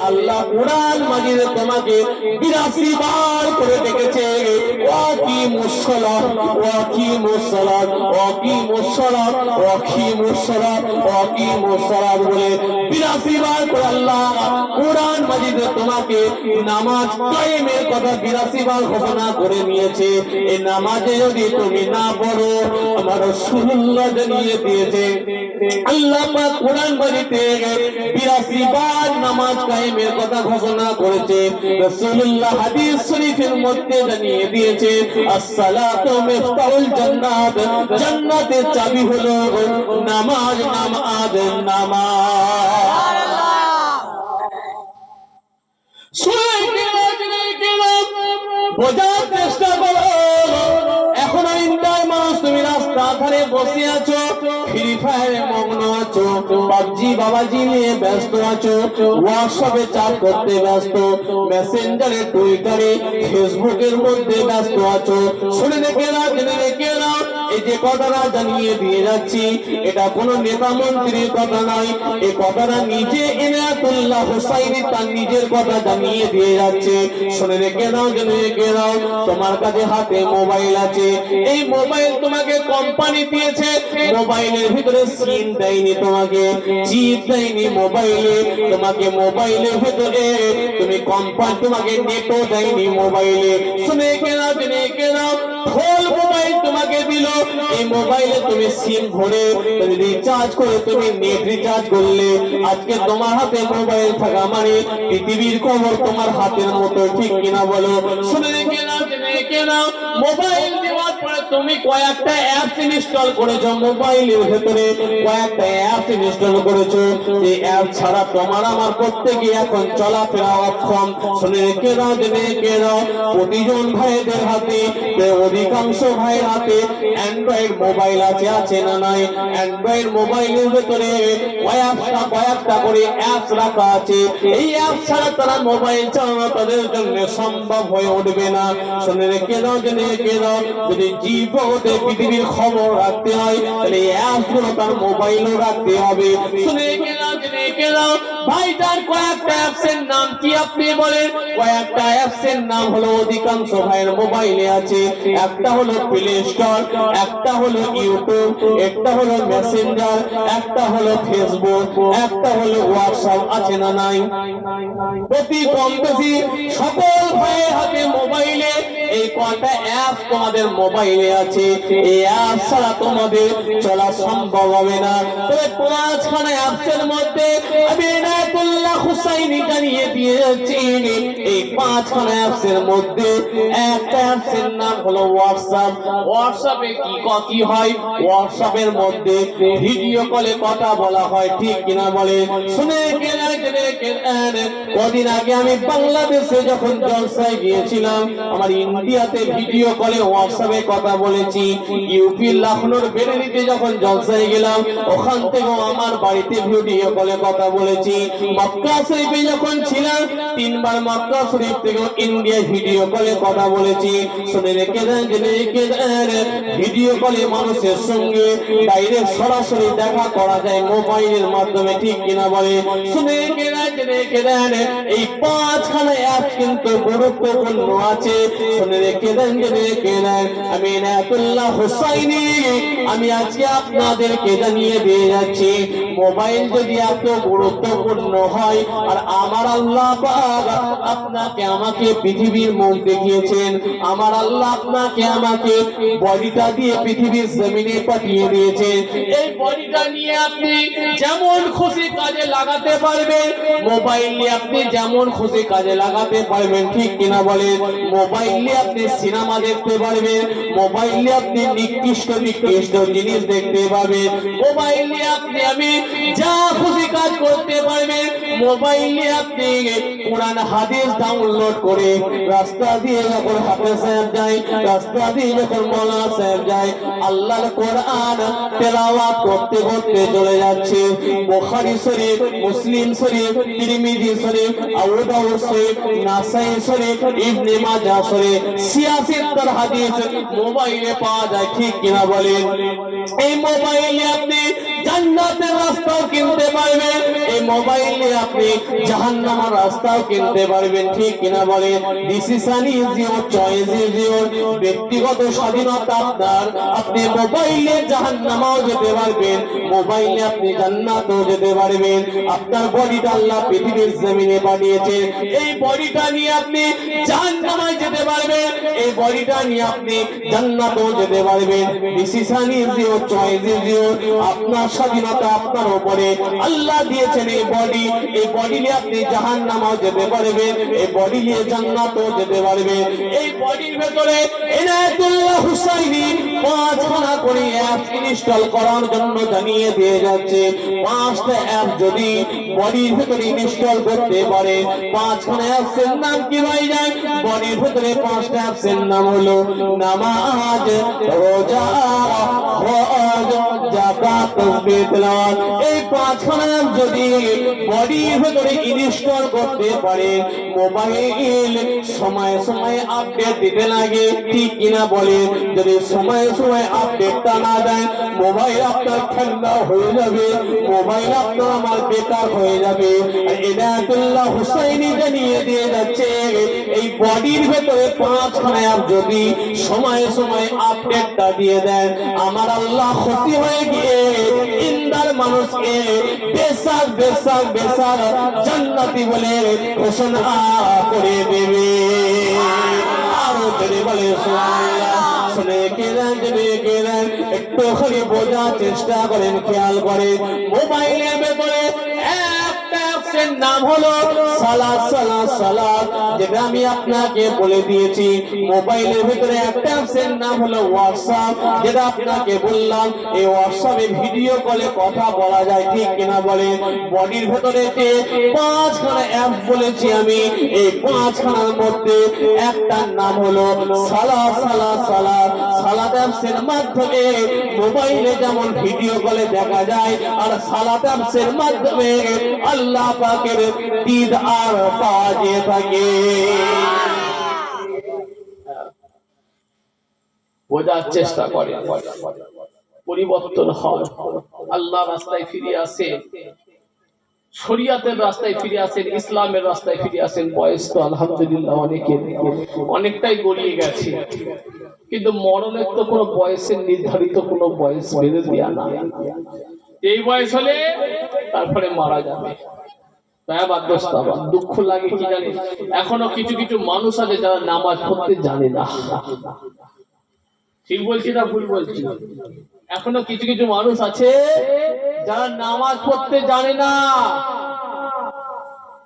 আল্লাহ কুরআন মাজিদে তোমাকে 82 বার করে ডেকেছে ওয়াকিমুস সালাত ওয়াকিমুস সালাত ওয়াকিমুস সালাত ওয়াকিমুস সালাত ওয়াকিমুস সালাত বলে 82 বার করে আল্লাহ কুরআন মাজিদে তোমাকে নামাজ কায়েমের কথা 82 বার ঘোষণা করে নিয়েছে। এই নামাজে যদি তুমি না পড়ো আমার রাসূলুল্লাহ জানিয়ে দিয়েছে আল্লাহ পাক কুরআন মাজিদে 82 বার নামাজ কায়েমের কথা ঘোষণা করেছে। রাসূলুল্লাহ হাদিস শরীফের মধ্যে জানিয়ে দিয়েছে আসসালাতু মিফতাহুল জান্নাত, জান্নাতের চাবি হলো নামাজ নামাজ নামাজ। বোঝার চেষ্টা করো, এখন ইন্টার মানুষ তুমি রাস্তা ধারে বসে আছো, ফ্রি ফায়ারে মগ্ন আছো, পাবজি বাবাজি নিয়ে ব্যস্ত আছো, হোয়াটসঅ্যাপে চাট করতে ব্যস্ত, মেসেঞ্জারে টুইটারে ফেসবুকের মধ্যে ব্যস্ত আছো। শুনে রেখে নাও, জেনে রেখে নাও, এই যে কথাটা জানিয়ে দিয়ে যাচ্ছি এটা কোনো নেতা মন্ত্রীর কথা নয়, এই কথাটা নিজে ইনায়াতুল্লাহ হুসাইনি তার নিজের কথা জানিয়ে দিয়ে যাচ্ছে। শুনে রেখে নাও, জেনে রেখে নাও, তোমার কাছে হাতে মোবাইল আছে, এই মোবাইল তোমাকে কোম্পানি দিয়েছে, মোবাইলের ভিতরে সিম দেয়নি, তোমাকে চিপ দেয়নি মোবাইলে, তোমাকে মোবাইলের ভিতরে তুমি কোম্পানি তোমাকে নেটও দেয়নি মোবাইলে। শুনে রেখে নাও, জেনে রেখে নাও, ফোন মোবাইল তোমাকে দিল, এই মোবাইলে তুমি সিম ভরে তুমি রিচার্জ করে তুমি নেট রিচার্জ করলে, আজকে তোমার হাতে মোবাইল থাকা মানে পৃথিবীর খবর তোমার হাতের মতো, ঠিক কিনা বলো? শুনে রেখে নাও, জেনে রেখে নাও, মোবাইল দেওয়ার পরে তুমি কয়েকটা অ্যাপ ইনস্টল করেছো, মোবাইলের ভেতরে কয়েকটা অ্যাপ ইনস্টল করেছো, এই অ্যাপ ছাড়া তোমার আমার প্রত্যেকে এখন চলাফেরা অক্ষম। শুনে রেখে নাও, জেনে রেখে নাও, প্রতিজন ভাইদের হাতে অধিকাংশ ভাইয়ের হাতে অ্যান্ড্রয়েড মোবাইল আছে, আছে না নাই? অ্যান্ড্রয়েড মোবাইলের ভেতরে কয়েকটা করে অ্যাপস রাখা আছে, এই অ্যাপ ছাড়া তারা মোবাইল চালানো তাদের জন্য সম্ভব হয়ে উঠবে না। শুনে রেখে দাও, জেনে রেখে দাও, যদি জীবনে পৃথিবীর খবর রাখতে হয় তাহলে এই অ্যাপস গুলো তার মোবাইলও রাখতে হবে। শুনে রেখে দাও, জেনে রেখে দাও, ভাইটার কয়েকটা অ্যাপস এর নাম কি আপনি বলেন? কয়েকটা অ্যাপস এর নাম হলো অধিকাংশ ভাইয়ের মোবাইলে আছে, একটা হলো প্লে স্টোর, একটা হলো ইউটিউব, একটা হলো মেসেঞ্জার, একটা হলো ফেসবুক, একটা হলো হোয়াটসঅ্যাপ, আছে না নাই? প্রতি কম বেশি সকল ভাইয়ের হাতে মোবাইলে এই কয়টা অ্যাপ তোমাদের মোবাইলে আছে, এই অ্যাপ ছাড়া তোমাদের চলা সম্ভব হবে না। তবে পাঁচখানা অ্যাপসের মধ্যে আমি ইনায়াতুল্লাহ হুসাইনি জানিয়ে দিয়েছি, এই পাঁচখানা অ্যাপসের মধ্যে একটা অ্যাপসের নাম হলো হোয়াটসঅ্যাপ। হোয়াটসঅ্যাপে কি হয়? হোয়াটসঅ্যাপের মধ্যে ভিডিও কলে কথা বলা হয়, ঠিক কিনা বলে? শুনে গেলে কদিন আগে আমি বাংলাদেশে যখন জলসায় গিয়েছিলাম, আমার ইন্ডিয়াতে ভিডিও কলে হোয়াটসঅ্যাপে কথা বলেছি। ইউপি লখনৌর বেরেলিতে যখন জলসায় গেলাম, ওখান থেকেও আমার বাড়িতে ভিডিও কলে কথা বলেছি। মক্কা শরীফে যখন ছিলাম 3 বার মক্কা শরীফ থেকেও ইন্ডিয়া ভিডিও কলে কথা বলেছি। শুনে রেখে দেন, জেনে রেখে দেন, ভিডিও কলে মানুষের সঙ্গে ডাইরেক্ট সরাসরি দেখা করা যায় মোবাইলের মাধ্যমে, ঠিক কিনা বলে? শুনে রেখে দেন, জেনে রেখে দেন, এই পাঁচখানা অ্যাপ কিন্তু গুরুত্বপূর্ণ আছে। শুনে রেখে দেন, জেনে রেখে দেন, আমি ইনায়াতুল্লাহ হুসাইনি আমি আজকে আপনাদেরকে জানিয়ে দিয়ে যাচ্ছি, মোবাইল যদি এত গুরুত্বপূর্ণ হয়, আর আমার আল্লাহ পাক আপনাকে আমাকে পৃথিবীর মুখ দেখিয়েছেন, আমার আল্লাহ আপনাকে আমাকে বডিটা দিয়ে পৃথিবীর জমিনে পাঠিয়ে দিয়েছেন, এই বডিটা নিয়ে আপনি যেমন খুশি কাজে লাগাতে পারবেন, মোবাইল নিয়ে আপনি যেমন খুশি কাজে লাগাতে পারবেন, ঠিক কিনা বলে? মোবাইল নিয়ে আপনি সিনেমা দেখতে পারবেন, মোবাইল নিয়ে আপনি নিকৃষ্ট নিকৃষ্ট জিনিস দেখতে পারবেন, মোবাইল নিয়ে আপনি আমি যা খুশি কাজ করতে পারবেন, মোবাইল নিয়ে আপনি কোরআন হাদিস ডাউনলোড করে রাস্তা দিয়ে যখন হাফেজ সাহেব যায়, রাস্তা দিয়ে যখন মাওলানা সাহেব যায়, আল্লাহর কোরআন তেলাওয়াত করতে করতে চলে যাচ্ছে। বুখারী শরীফ, মুসলিম শরীফ, তিরমিজি শরীফ, আবু দাউদ শরীফ, নাসাই শরীফ, ইবনে মাজাহ শরীফ, 86 হাদিস মোবাইলে পাওয়া যায়, ঠিক কিনা বলেন? এই মোবাইলে আপনি যা জান্নাতের রাস্তাও কিনতে পারবেন, এই মোবাইলে আপনি জাহান্নামের রাস্তাও কিনতে পারবেন, ঠিক কিনা বলে? Decision is your, choice is your. ব্যক্তিগত স্বাধীনতা আপনার। আপনি মোবাইলে জাহান্নামেও যেতে পারবেন, মোবাইলে আপনি জান্নাতেও যেতে পারবেন। আপনার বডিটা আল্লাহ পৃথিবীর জমিনে পাঠিয়েছে, এই বডিটা নিয়ে আপনি জাহান্নামে যেতে পারবেন, এই বডিটা নিয়ে আপনি জান্নাতেও যেতে পারবেন। Decision is your, choice is your. আপনার স্বাধীনতা আপনার উপরে। আল্লাহ দিয়েছেন এই বডি, এই বডি নিয়ে আপনি জাহান্নামেও যেতে পারবেন, এই বডি নিয়ে জান্নাতেও যেতে পারবেন। এই বডির ভেতরে ইনায়েতুল্লাহ হুসাইনি 5খানা করে অ্যাপ ইনস্টল করার জন্য জানিয়ে দিয়ে যাচ্ছে। 5টা অ্যাপ যদি বডির ভেতরে ইনস্টল করতে পারে, 5খানা অ্যাপসের নাম কি ভাই যায়? বডির ভেতরে 5টা অ্যাপসের নাম হলো নামাজ, রোজা, হজ, যাকাত, তাসবিহ, তেলাওয়াত। এই 5খানা অ্যাপ যদি বডির ভেতরে ইনস্টল করতে পারে, মোবাইল সময়ে সময়ে আপডেট দিতে লাগে, ঠিক কিনা বলে? যদি সময়ে সময়ে আপডেটটা না দেয়, মোবাইল আপনার ঠান্ডা হয়ে যাবে, মোবাইল আপনার আমার বেকার হয়ে যাবে। ইনায়েতুল্লাহ হুসাইনি জানিয়ে দিয়ে যাচ্ছে, এই বডির ভেতরে 5খানা অ্যাপ যদি সময়ে সময়ে আপডেটটা দিয়ে দেন, আমার আল্লাহ খুশি হয়ে গিয়ে ইন্দার মানুষকে বেসাক বেসাক বেসাক জান্নাতি বলে ঘোষণা করে দেবে। আরো জোরে বলে সুবহানাল্লাহ। শুনে কেলেন, জেনে গেলেন, একটু খালি বোঝার চেষ্টা করেন, খেয়াল করে। মোবাইলের ভেতরে একটা অ্যাপসের নাম হলো সালাত, সালাত, সালাত, যেটা আমি আপনাকে বলে দিয়েছি। মোবাইলের ভিতরে একটা অ্যাপসের নাম হলো হোয়াটসঅ্যাপ, যেটা আপনাকে বললাম। এই হোয়াটসঅ্যাপে ভিডিও কলে কথা বলা যায়, ঠিক কিনা বলে? বডির ভেতরে যে 5খানা অ্যাপস বলেছি আমি, এই 5খানার মধ্যে একটার নাম হলো সালাত, সালাত, সালাত। সালাত অ্যাপসের মাধ্যমে মোবাইলে যেমন ভিডিও কলে দেখা যায়, আর সালাত অ্যাপসের মাধ্যমে আল্লাহ পাকের দিদার পাওয়া যেয়ে থাকে। বোঝার চেষ্টা করে, পরিবর্তন হয়। আল্লাহ রাস্তায় ফিরে আসে, শরিয়াতের রাস্তায় ফিরে আসেন, ইসলামের রাস্তায় ফিরে আসেন। বয়স তো আলহামদুলিল্লাহ অনেকটাই গড়িয়ে গেছে, কিন্তু মরণের তো কোনো বয়সের নির্ধারিত কোনো বয়স বেঁধে দেয়া না। এই বয়স হলে তারপরে মারা যাবে। দুঃখ লাগে কি জানি, এখনো কিছু কিছু মানুষ আছে যারা নামাজ পড়তে জানে না। ঠিক বলছি না ভুল বলছি? এখনো কিছু কিছু মানুষ আছে যারা নামাজ পড়তে জানে না।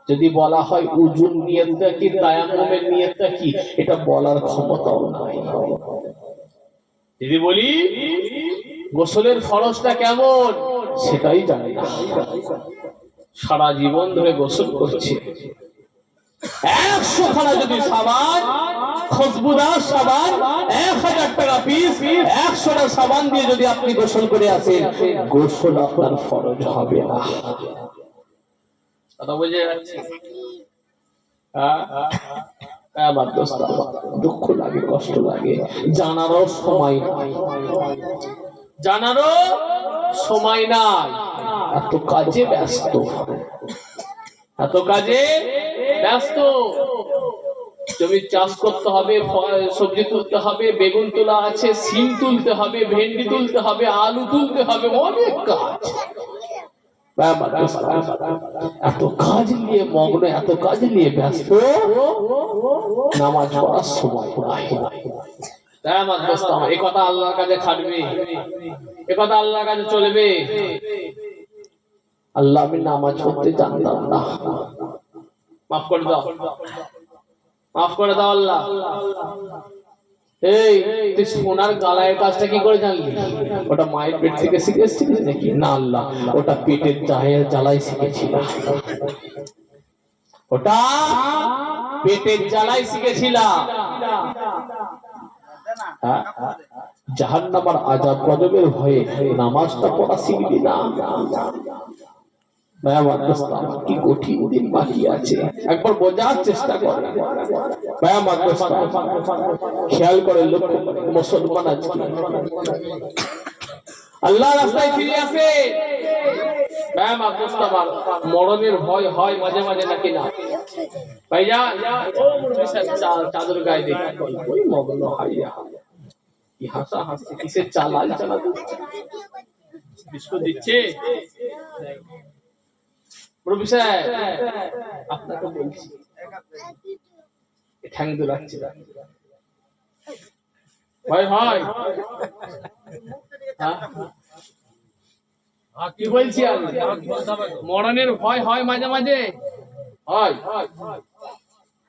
যদি বলা হয় উজুর নিয়তটা কি, তায়াম্মুমের নিয়তটা কি, এটা বলার ক্ষমতাও নাই। যদি বলি গোসলের ফরজটা কেমন, সেটাই জানে না। সারা জীবন ধরে গোসল করছে, 100খানা যদি সাবান, খুশবুদার সাবান 1000 টাকা পিস, 100টা সাবান দিয়ে যদি আপনি গোসল করে আসেন, গোসল আপনার ফরজ হবে না। কথা বুঝে যাচ্ছে? দুঃখ লাগে, কষ্ট লাগে, জানারও সময় নাই, জানারও সময় নাই। এত কাজে ব্যস্ত, এত কাজে ব্যস্ত। জমি চাষ করতে হবে, সবজি তুলতে হবে, বেগুন তোলা আছে, সিম তুলতে হবে, ভেন্ডি তুলতে হবে, আলু তুলতে হবে, অনেক কাজ। এত কাজ নিয়ে মগ্ন, এত কাজ নিয়ে ব্যস্ত, নামাজ পড়ার সময় নাই। এ কথা আল্লাহর কাছে খাটবে, এ কথা আল্লাহর কাছে চলবে। আল্লাহ, আমি নামাজ পড়তে জানতাম না, মাফ করে দাও, মাফ করে দাও আল্লাহ। এই তুই সোনার গালায়ের কাজটা কি করে জানলি? ওটা মায়ের পেট থেকে শিখেছিস নাকি? না আল্লাহ, ওটা পেটের জ্বালায় শিখেছিলাম, ওটা পেটের জ্বালায় শিখেছিলাম। জাহান্নামের আযাব গজবের ভয়ে নামাজটা পড়া শিখবি না? কি কঠিন দিন বাকি আছে, একবার বোঝার চেষ্টা করে। খেয়াল করে লক্ষ্য মুসলমান আজকে আল্লাহ রাস্তায় ফিরে আসে, ব্যায়াম আকস্তাবার মরণের ভয় হয় মাঝে মাঝে নাকি না ভাইজান? ও মুরব্বি সাহেব চাদর গায়ে দিয়ে ওই মগ্ন হাইয়া কি হাসা হাসছে, কিসের চালাল চালা দিচ্ছে, বিস্কুট দিচ্ছে। মুরব্বি সাহেব আপনাকে বলছি ঠ্যাং দুলাচ্ছে ভয় হয়। কি বলছি আমি, মরণের ভয় হয় মাঝে মাঝে হয়।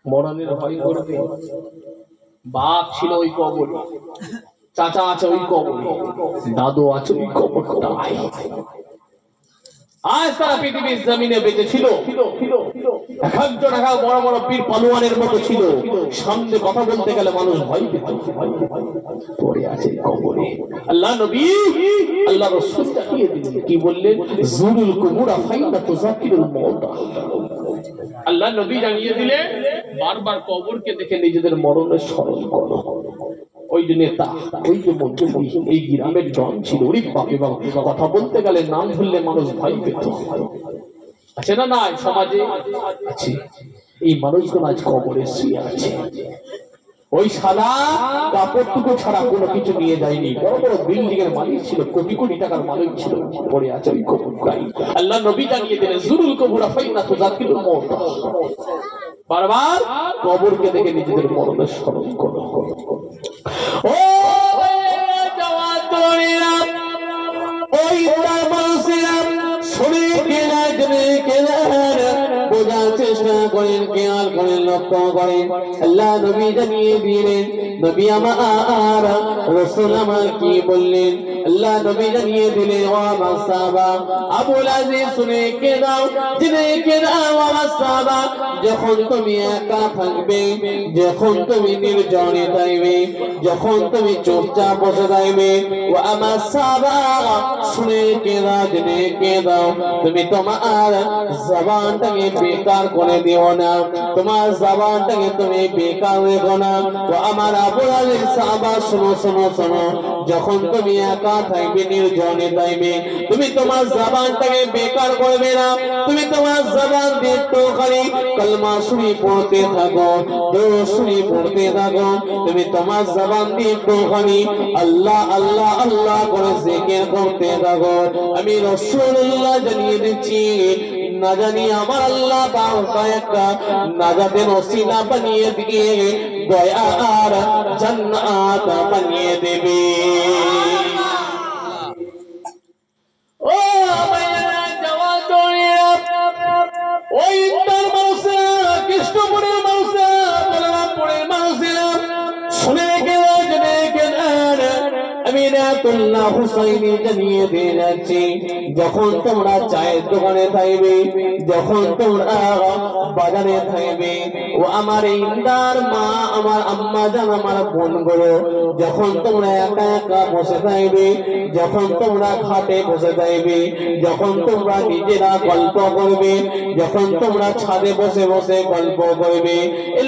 মরণের ভয় করবে। বাপ ছিল ওই কবরে, চাচা আছে ওই কবরে, দাদু আছে ওই কবরটায়। আজ তারা পৃথিবীর জমিনে বেঁচে ছিল, একজন এক বড় বড় পীর পালোয়ানের মতো ছিল, সামনে কথা বলতে গেলে মানুষ ভয় পেত। পড়ে আছে কবরে। আল্লাহ নবী আল্লাহ রাসূল জানিয়ে দিলেন, কি বললেন? জুরুল কুবুরা ফাইনা তুযাকিরুল মাউত। আল্লাহ নবী জানিয়ে দিলেন, বারবার কবরকে দেখে নিজেদের মরণের স্মরণ করো। ওই যে নেতা, ওই যে মন্ত্রী, এই গ্রামের জন ছিল, ওরে বাপে বাবা, কথা বলতে গেলে নাম ধরলে মানুষ ভয় পেত। আছে না নাই সমাজে? আছে। এই মানুষগুলো আজ কবরে শুয়ে আছে। ওই সাদা কাপড়টুকু ছাড়া কোনো কিছু নিয়ে যায়নি। বড় বড় বিল্ডিং এর মালিক ছিল, কোটি কোটি টাকার মালিক ছিল, পড়ে আছে ওই কবরটাই। আল্লাহ নবী জানিয়ে দিলেন, জুরুল কবুরা ফাইনা তুযাকিরুল মাউত। বারবার কবরকে দেখে নিজেদের মরণের স্মরণ করো। ও জওয়াতরা, ওই তার মানুষেরা শুনে কেনা জেনে কেনা বোঝার চেষ্টা করেন, খেয়াল করেন, লক্ষ্য করেন। আল্লাহ নবী জানিয়ে দিলেন, নবী আমার রাসূল আমার কি বললেন? আল্লাহ নবী জানিয়ে দিলেন, ও আমার সাহাবা আবুল আজিজ শুনে কে দাও, জেনে কে দাও আমার সাহাবা, যখন তুমি একা থাকবে, যখন তুমি নির্জনে থাকবে, যখন তুমি চুপচাপ বসে থাকবে, ও আমার সাহাবা শুনে কে দাও, জেনে কে দাও, তুমি তোমার জবানটাকে বেকার করে দিও না, তোমার জবানটাকে তুমি বেকার রেখো না। ও আমার আবুল আজিজ সাহাবা শোনো শোনো শোনো, যখন তুমি একা থাকবে, নির্জনে থাকবে, তুমি তোমার জবানটাকে বেকার করবে না, তুমি তোমার জবান দিয়ে একটুখানি কালমা শরীফ পড়তে থাকো, দরুদ শরীফ পড়তে থাকো, তুমি তোমার জবান দিয়ে একটুখানি আল্লাহ আল্লাহ আল্লাহ করে জিকির করতে থাকো। আমি রাসূলুল্লাহ জানিয়ে দিচ্ছি, না জানি আমার আল্লাহ একটা নাজাতের ওসিলা বানিয়ে দিয়ে দয়া আর জান্নাত বানিয়ে দেবে। ও ভাইরা জওয়াতরা, ওই তার মানুষেরা, কৃষ্ণপুরের মানুষেরা, বলরামপুরের মানুষেরা শুনে গেল, জেনে গেল, আমি রাতুল্লাহ হুসাইনি জানিয়ে দিয়ে যাচ্ছি, যখন তোমরা চায়ের দোকানে থাকবে, যখন তোমরা বাজারে থাকবে, ও আমার ইন্দার মা, আমার আম্মা জান, আমার বোন গুলো, যখন তোমরা একা একা বসে থাকবে, যখন তোমরা খাটে বসে থাকবে, যখন তোমরা নিজেরা গল্প করবে, যখন তোমরা ছাদে বসে বসে গল্প করবে,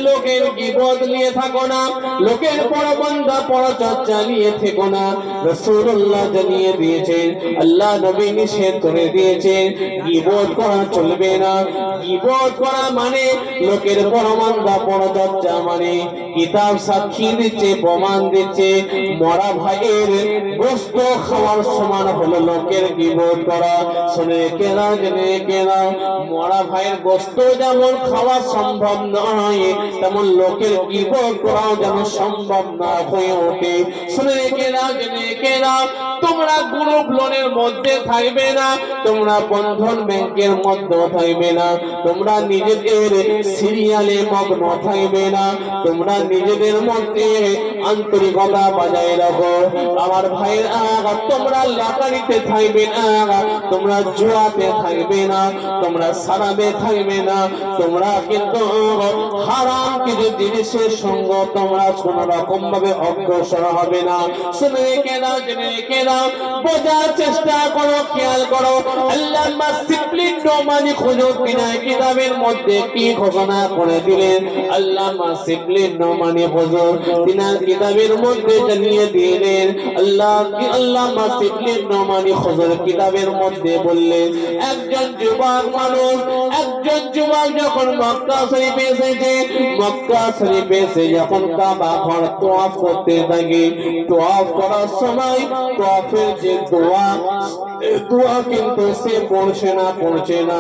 লোকের গীবত নিয়ে থাকো না, লোকের পরবন্ধা পরচর্চা নিয়ে থেকো না। রাসূলুল্লাহ জানিয়ে দিয়েছেন, আল্লাহ নবী নিষেধ করে দিয়েছেন, গীবত করা চলবে না। গীবত করা মানে লোকের পরবন্ধা পরচর্চা, মানে কিতাব সাক্ষী দিচ্ছে, প্রমাণ দিচ্ছে, মরা ভাইয়ের গোশত খাওয়ার সমান হলো লোকের গীবত করা। শুনে কেনা জেনে কেনা, মরা ভাইয়ের গোশত যেমন খাওয়া সম্ভব নয়, তেমন লোকের গীবত করাও যেন সম্ভব না হয়ে ওঠে। শুনে কেনা জেনে কেনা, তোমরা গ্রুপ লোনের মধ্যে থাকবে না, তোমরা বন্ধন ব্যাংকের মধ্যে থাকবে না, তোমরা নিজেদের সিরিয়ালে মগ্ন থাকবে না, তোমরা নিজেদের মধ্যে আন্তরিকতা বজায় রাখো। আমার ভাইরা, তোমরা লাটারিতে থাকবে না, তোমরা জুয়াতে থাকবে না, তোমরা সারাবে থাকবে না, তোমরা কিন্তু হারাম কিছু জিনিসের সঙ্গ তোমরা কোন রকম ভাবে অগ্রসর হবে না। শুনে রেখে দাও, জেনে রেখে দাও, বোঝার চেষ্টা করো, খেয়াল করো। আল্লামা শিবলি নোমানী হুজুর তিনার কিতাবের মধ্যে কি ঘোষণা করে দিলেন? আল্লামা শিবলি নোমানী হুজুর তিনার কিতাবের মধ্যে জানিয়ে দিলেন, আল্লামা শিবলি নোমানী হুজুর কিতাবের মধ্যে বললেন, একজন যুবক মানুষ, একজন যুবক যখন মক্কা শরীফে এসেছে, মক্কা শরীফে এসে যখন কাবা ঘর তওয়াফ করতে থাকে, তওয়াফ করার সময় তওয়াফের যে দোয়া কিন্তু সে পড়ছে না।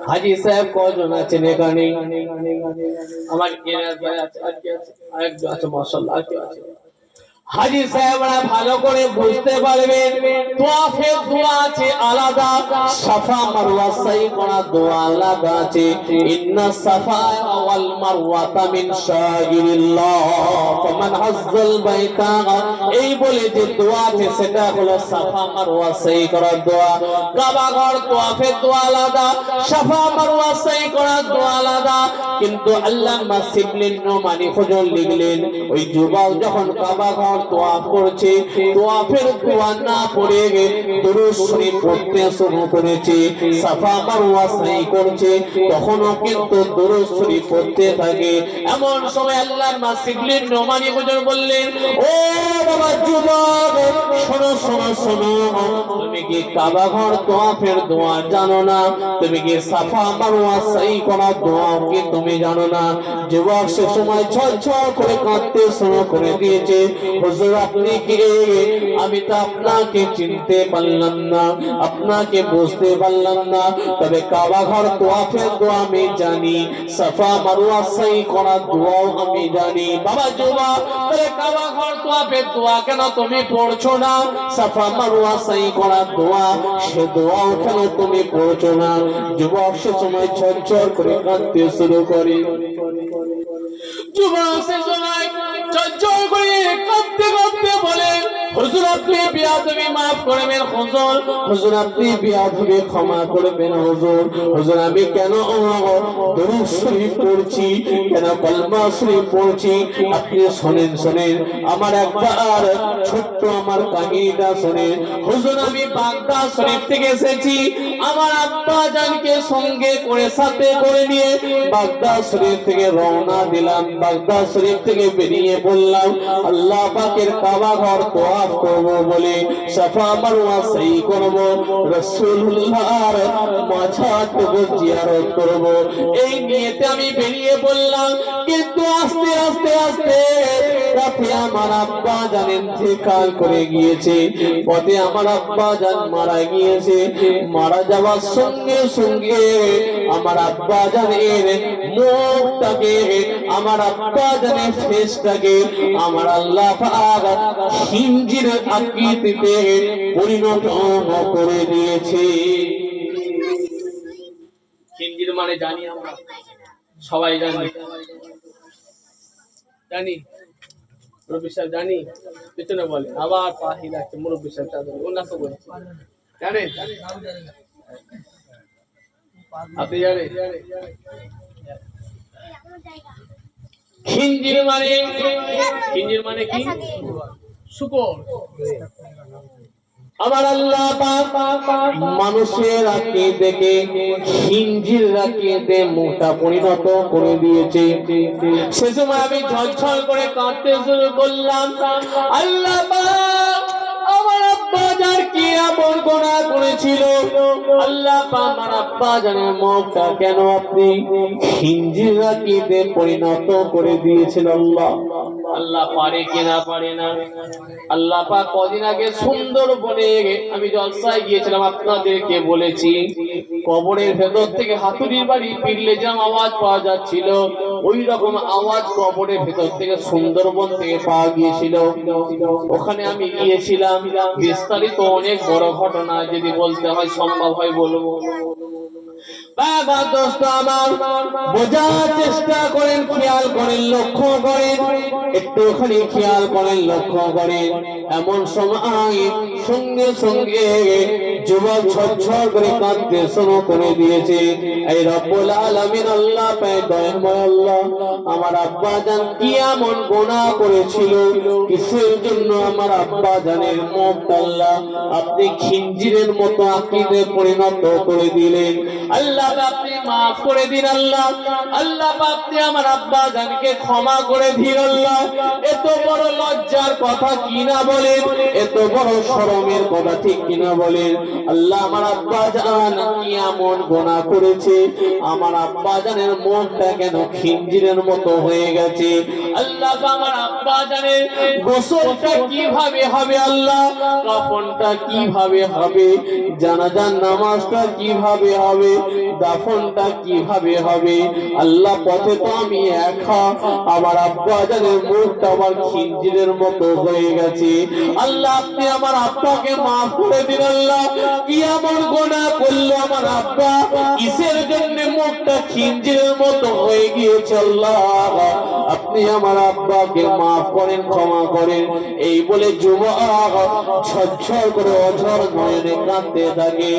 হাজি সাহেব কজন আছেন এখানে? আমার আছে মাশাআল্লাহ, আছে হাজি সাহেবরা ভালো করে বুঝতে পারবেন, তওয়াফের দোয়া আছে আলাদা, সাফা মারওয়া সাই করা দোয়া আলাদা আছে। ইন্না সাফা ওয়াল মারওয়াতা মিন শাইরিল্লাহ ফামান হাজ্জাল বাইতা, এই বলে যে দোয়া আছে সেটা হলো সাফা মারওয়া সাই করা দোয়া। কাবা ঘর তওয়াফের দোয়া আলাদা, সাফা মারওয়া সাই করা দোয়া আলাদা। কিন্তু আল্লামা শিবলি নোমানী হুজুর লিখলেন, ওই যুবক যখন কাবা ঘর তওয়াফ করছে, তওয়াফের দোয়া না পড়ে দুরূদ শরীফ পড়তে শুরু করেছে, সাফা মারওয়া সাই করছে, তখনও কিন্তু দুরূদ শরীফ পড়তে থাকে। এমন সময় আল্লামা শিবলি নোমানী হুজুর বললেন, ও বাবা যুবক, শোনো, তুমি কি কাবা ঘর তওয়াফের দোয়া জানো না? তুমি কি সাফা মারওয়া সাই করা দোয়া কি তুমি জানো না? যুবক সে সময় ছলছল করে কাঁদতে শুরু করে দিয়েছে, হুজুর আপনি কে? আমি তো আপনাকে চিনতে পারলাম না, আপনাকে বুঝতে পারলাম না, তবে কাবা ঘর তওয়াফের দোয়া আমি জানি, সাফা মারওয়া সাই করা দোয়াও আমি জানি। বাবা যুবক, তাহলে কাবা ঘর তওয়াফের দোয়া কেন তুমি পড়ছো না? সাফা মারওয়া সাই করা দোয়া, সে দোয়াও কেন তুমি পড়ছো না? যুবক সে সময় ছলছল করে কাঁদতে শুরু করে। যুবক সে সময় ছলছল করে কাঁদতে বলে, হুজুর আপনি বিয়াদবি মাফ করবেন, হুজুর আপনি বিয়াদবি ক্ষমা করবেন, হুজুর আমি কেন দুরূদ শরীফ পড়ছি, কেন কলমা শরীফ পড়ছি, আপনি শোনেন, আমার একবার ছোট্ট আমার কাহিনীটা শোনেন। হুজুর আমি বাগদাদ শরীফ থেকে এসেছি, আমার আব্বা জানকে সঙ্গে করে সাথে করে নিয়ে বাগদাদ শরীফ থেকে রওনা দিলাম। বাগদাদ শরীফ থেকে বেরিয়ে বললাম আল্লাহ পাকের কাবা ঘর তওয়াফ করব বলে, সাফা মারওয়া সাই করব, রাসূলুল্লাহর মাজারটুকু জিয়ারত করব, এই নিয়তে আমি বেরিয়ে বললাম। কিন্তু আস্তে পথে আমার আব্বা জান ইন্তেকাল করে গিয়েছে, পথে আমার আব্বা জান মারা গিয়েছে। মারা যাওয়ার সঙ্গে সঙ্গে আমার আব্বা জানের মুখটাকে, আমার আব্বা জানের ফেসটাকে আমার আল্লাহ পাক খিঞ্জিরের আকৃতিতে পরিণত করে দিয়েছে। খিঞ্জির মানে জানি আমরা সবাই জানি মুরব্বী সাহেব জানি, পেছনে বলে আবার পাহি লাগছে, মুরব্বী সাহেব ওনা তো বলছে জানেন, আপনি জানেন খিঞ্জির মানে কি? শুকর। আমার আল্লাহ পাক মানুষের আকৃতিকে খিঞ্জির আকৃতিতে মুখটা পরিণত করে দিয়েছে। সে সময় আমি ঝলঝল করে কাঁদতে শুরু করলাম, আল্লাহ পাক আমার আব্বা জান কি এমন গুনাহ করেছিল, আল্লাহ পাক আমার আব্বা জানের মুখটা কেন আপনি খিঞ্জির আকৃতিতে পরিণত করে দিয়েছেন? আল্লাহ পারে কিনা পারে না? আল্লাহ পাক কদিন আগে সুন্দরবনে আমি জলসায় গিয়েছিলাম, আপনাদেরকে বলেছি, কবরের ভেতর থেকে হাতুড়ির বাড়ি পিটলে যেমন আওয়াজ পাওয়া যাচ্ছিল, ওই রকম আওয়াজ কবরের ভেতর থেকে সুন্দরবন থেকে পাওয়া গিয়েছিল। ওখানে আমি গিয়েছিলাম, বিস্তারিত অনেক বড় ঘটনা, যদি বলতে হয় সম্ভব হয় বলবো। বাবা দোস্ত আমার, বোঝার চেষ্টা করেন, খেয়াল করেন, লক্ষ্য করেন, একটুখানি খেয়াল করেন, লক্ষ্য করেন। এমন সময় সঙ্গে সঙ্গে যুবক ঝরঝর করে কাঁদতে শুরু করে দিয়েছে। এই রব্বুল আলামিন আল্লাহ পায় দয়াময় আল্লাহ, আমার আব্বা জান কি এমন গুনাহ করেছিল, কিসের জন্য আমার আব্বা জানের মুখটা আল্লাহ আপনি খিঞ্জিরের মতো আকৃতিতে পরিণত করে দিলেন। আল্লাহ আপনি মাফ করে দিন আল্লাহ, আল্লাহ আপনি আমার আব্বা জানকে ক্ষমা করে দিন আল্লাহ। এত বড় লজ্জার কথা কি না বলেন, এত বড় শরমের কথা ঠিক কিনা বলেন। আল্লাহ আমার আব্বা জান কি এমন গুনাহ করেছে, আমার আব্বা জানের মনটা কেন খিঞ্জিরের মতো হয়ে গেছে। আল্লাহ আমার আব্বা জানের গোসলটা কিভাবে হবে আল্লাহ, কাফনটা কিভাবে হবে, জানাজার নামাজটা কিভাবে হবে, দাফনটা কিভাবে হবে। আল্লাহ পথে তো আমি একা, আমার আব্বা জানের মুখটা আমার খিঞ্জিরের মতো হয়ে গেছে। আল্লাহ আপনি আমার আব্বাকে মাফ করে দিন আল্লাহ। কি এমন গুনাহ করলো আমার আব্বা, কিসের জন্য মুখটা খিঞ্জিরের মতো হয়ে গিয়েছে আল্লাহ আপনি আমার আব্বাকে মাফ করেন, ক্ষমা করেন। এই বলে যুবক ঝরঝর করে অঝর নয়নে কাঁদতে থাকে।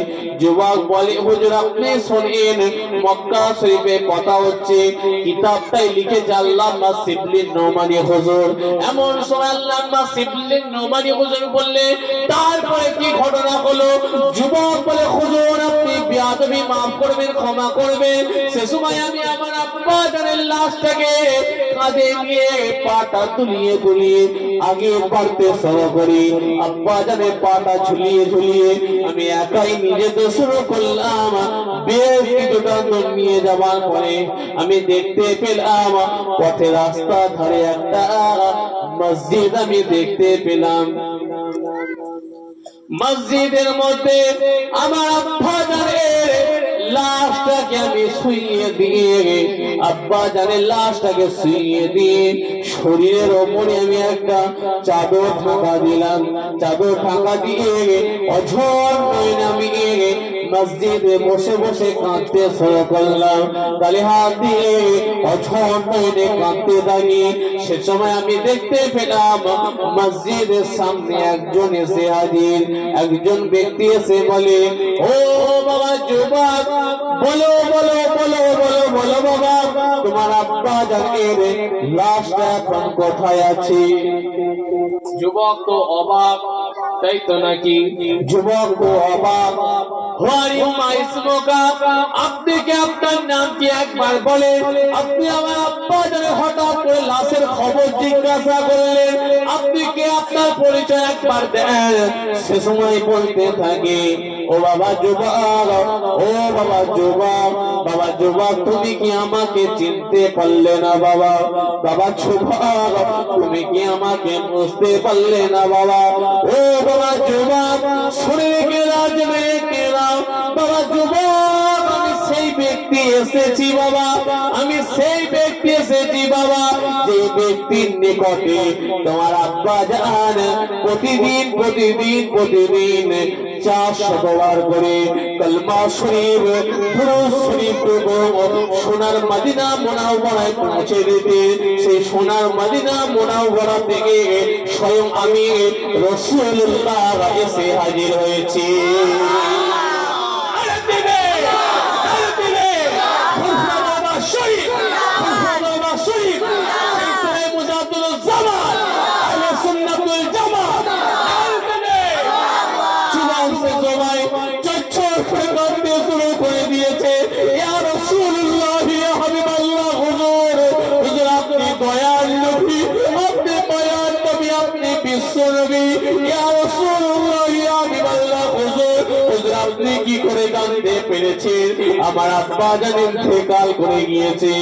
যুবক বলে হুজুর আপনি শোনেন, মক্কা শরীফে কথা হচ্ছে, কিতাবটাই লিখেছে আল্লামা শিবলি নোমানী হুজুর। এমন সময় আল্লামা শিবলি নোমানী হুজুর বললে তারপরে কি ঘটনা হলো। যুবক বলে হুজুর আপনি বেয়াদবি মাফ করবেন, ক্ষমা করবেন। সে সময় আমি আমার আব্বা জানের লাশটাকে কাঁধে নিয়ে পাটা তুলিয়ে তুলিয়ে আগে পারতে শুরু করি। আব্বা জানের পাটা ঝুলিয়ে ঝুলিয়ে আমি একাই নিজেতে শুরু করলাম। বেশ কিছুটা দূর নিয়ে যাবার পরে আমি দেখতে পেলাম পথে রাস্তা ধারে একটা মসজিদ আমি দেখতে পেলাম। মসজিদের মধ্যে আমার আব্বা জানের লাশটাকে আমি শুইয়ে দিয়ে, আব্বা জানের লাশটাকে শুইয়ে দিয়ে শরীরের ওপরে আমি একটা চাদর ঢাকা দিলাম। চাদর ঢাকা দিয়ে অঝর নয়নে আমি মসজিদে বসে বসে কাঁদতে শুরু করলাম। গালে হাত দিয়ে অঝর নয়নে কাঁদতে থাকি। সে সময় আমি দেখতে পেলাম মসজিদের সামনে একজন এসে হাজির। একজন ব্যক্তি এসে বলে, ও বাবা যুবক, বলো বলো বলো বলো বলো বাবা, তোমার আব্বা জানের লাশটা এখন কোথায় আছে? যুবক তো অবাক, তাই তো নাকি? যুবক তো অবাক। আপনি কি আপনার নাম কি একবার বলেন? আপনি আমার আব্বা জানের হঠাৎ করে লাশের খবর জিজ্ঞাসা করলেন, আপনি কে, আপনার পরিচয় একবার দেন। সে সময় বলতে থাকে, ও বাবা যুবক, ও বাবা যুবক, বাবা যুবক তুমি কি আমাকে চিনতে পারলে না বাবা? বাবা যুবক তুমি কি আমাকে বুঝতে পারলে না বাবা? ও বাবা যুবক শুনে গেলা জেনে গেলাম বাবা যুবক, আমি সেই ব্যক্তি এসেছি বাবা, আমি সেই ব্যক্তি এসেছি বাবা যে ব্যক্তির নিকটে তোমার আব্বা জান প্রতিদিন প্রতিদিন প্রতিদিন 400 বার করে কলমা শরীফ দুরূদ শরীফ সোনার মদিনা মুনাওয়ারায় পৌঁছে দিতে। সেই সোনার মদিনা মুনাওয়ারা থেকে স্বয়ং আমি রাসূলুল্লাহ এসে হাজির হয়েছি। আপনি কি করে জানতে পেরেছেন আমার আব্বা জান ইন্তেকাল করে গিয়েছে,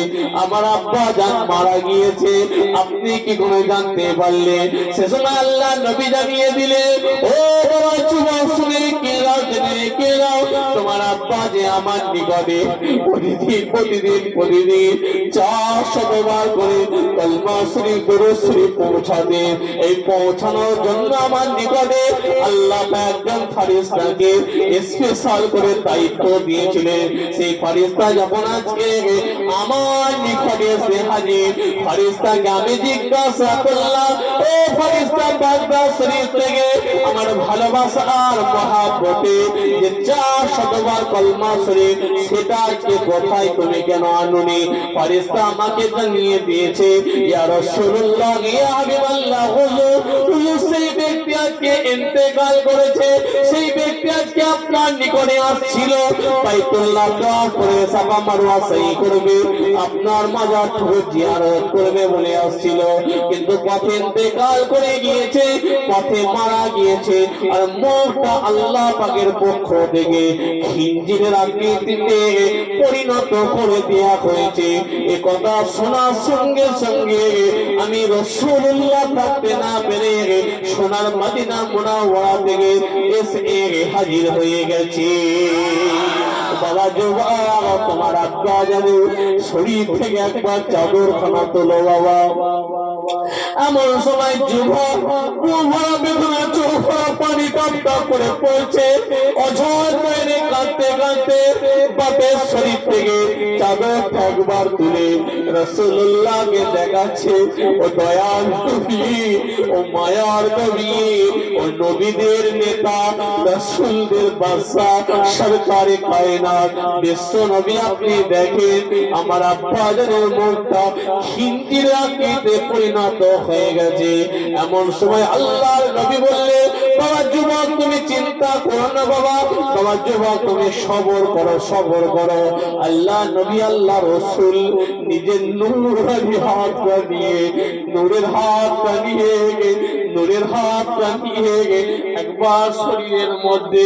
আমার আব্বা জান মারা গিয়েছে? আপনি কি করে জানতে পারলেন? সে সময় আল্লাহ নবী জানিয়ে দিলেন, ও বাবা যুবক শুনে কে রাও, জেনে কে রাও, তোমার আব্বা যে আমার নিকটে প্রতিদিন প্রতিদিন প্রতিদিন 400 বার করে কলমা শরীফ দুরূদ শরীফ পৌঁছাতে। এই পৌঁছানোর জন্য আমার নিকটে আল্লাহ একজন ফেরেশতাকে স্পেশাল করে দায়িত্ব দিয়েছিলেন সেই ফেরেশতা যখন আজকে আমার নিকটে এসে হাজির, ফেরেশতাকে আমি জিজ্ঞাসা করলাম, ও ফেরেশতা বাগদাদ শরীফ থেকে আমার ভালোবাসা আর মহব্বতে যে 400 কলমা শরীফ সেটা আজকে কোথায় তুমি কেন আনুনি? ফেরেশতা আমাকে জানিয়ে দিয়েছে, ইয়া রাসূলুল্লাহ, ইয়া হাবিবাল্লাহ, হুজুর সেই ব্যক্তি আজকে ইন্তেকাল করেছে, সেই ব্যক্তি আজকে আপনার নিকটে আসছিল, বাইতুল্লাহ তওয়াফ করে সাফা মারওয়া সাই করবে, আপনার মাজার জিয়ারত করবে বলে আসছিল, কিন্তু পথে ইন্তেকাল করে গিয়েছে, পথে মারা গিয়েছে, আর মুখটা আল্লাহ পাকের পক্ষ থেকে খিঞ্জিরের আকৃতিতে পরিণত করে দেয়া হয়েছে। এ কথা শোনার সঙ্গে সঙ্গে আমি রাসূলুল্লাহ থাকতে না পেরে সোনার মদিনা মুনাওয়ারা থেকে এসে হাজির হয়ে গেছি। বাবা যুবক, তোমার আব্বা জানে শরীর থেকে একবার চাদর খানা তোলো বাবা। এমন সময় যুবক বেদনা চোখ পানি টপ করে পড়ছে, অঝর মেরে কাঁদতে কাঁদতে বাপের শরীর থেকে চাদর একবার তুলে রাসূলুল্লাহকে দেখাচ্ছে, ও দয়াল নবী, ও মায়ার নবী, ও নবীদের নেতা, রাসূলদের বাদশা, সরকারে কায়নাত বিশ্ব নবী, আপনি দেখেন আমার আব্বা জানের মুখটা খিঞ্জির আকৃতিতে পরিণত হয়ে গেছে। এমন সময় আল্লাহর নবী বললেন, বাবা যুবক তুমি চিন্তা করো না বাবা, বাবা যুবক তুমি সবর করো, সবর করো। আল্লাহ নবী, আল্লাহ রাসূল নিজের নূরের হাতটা নিয়ে, নূরের হাতটা নিয়ে, নূরের হাতটা নিয়ে একবার শরীরের মধ্যে,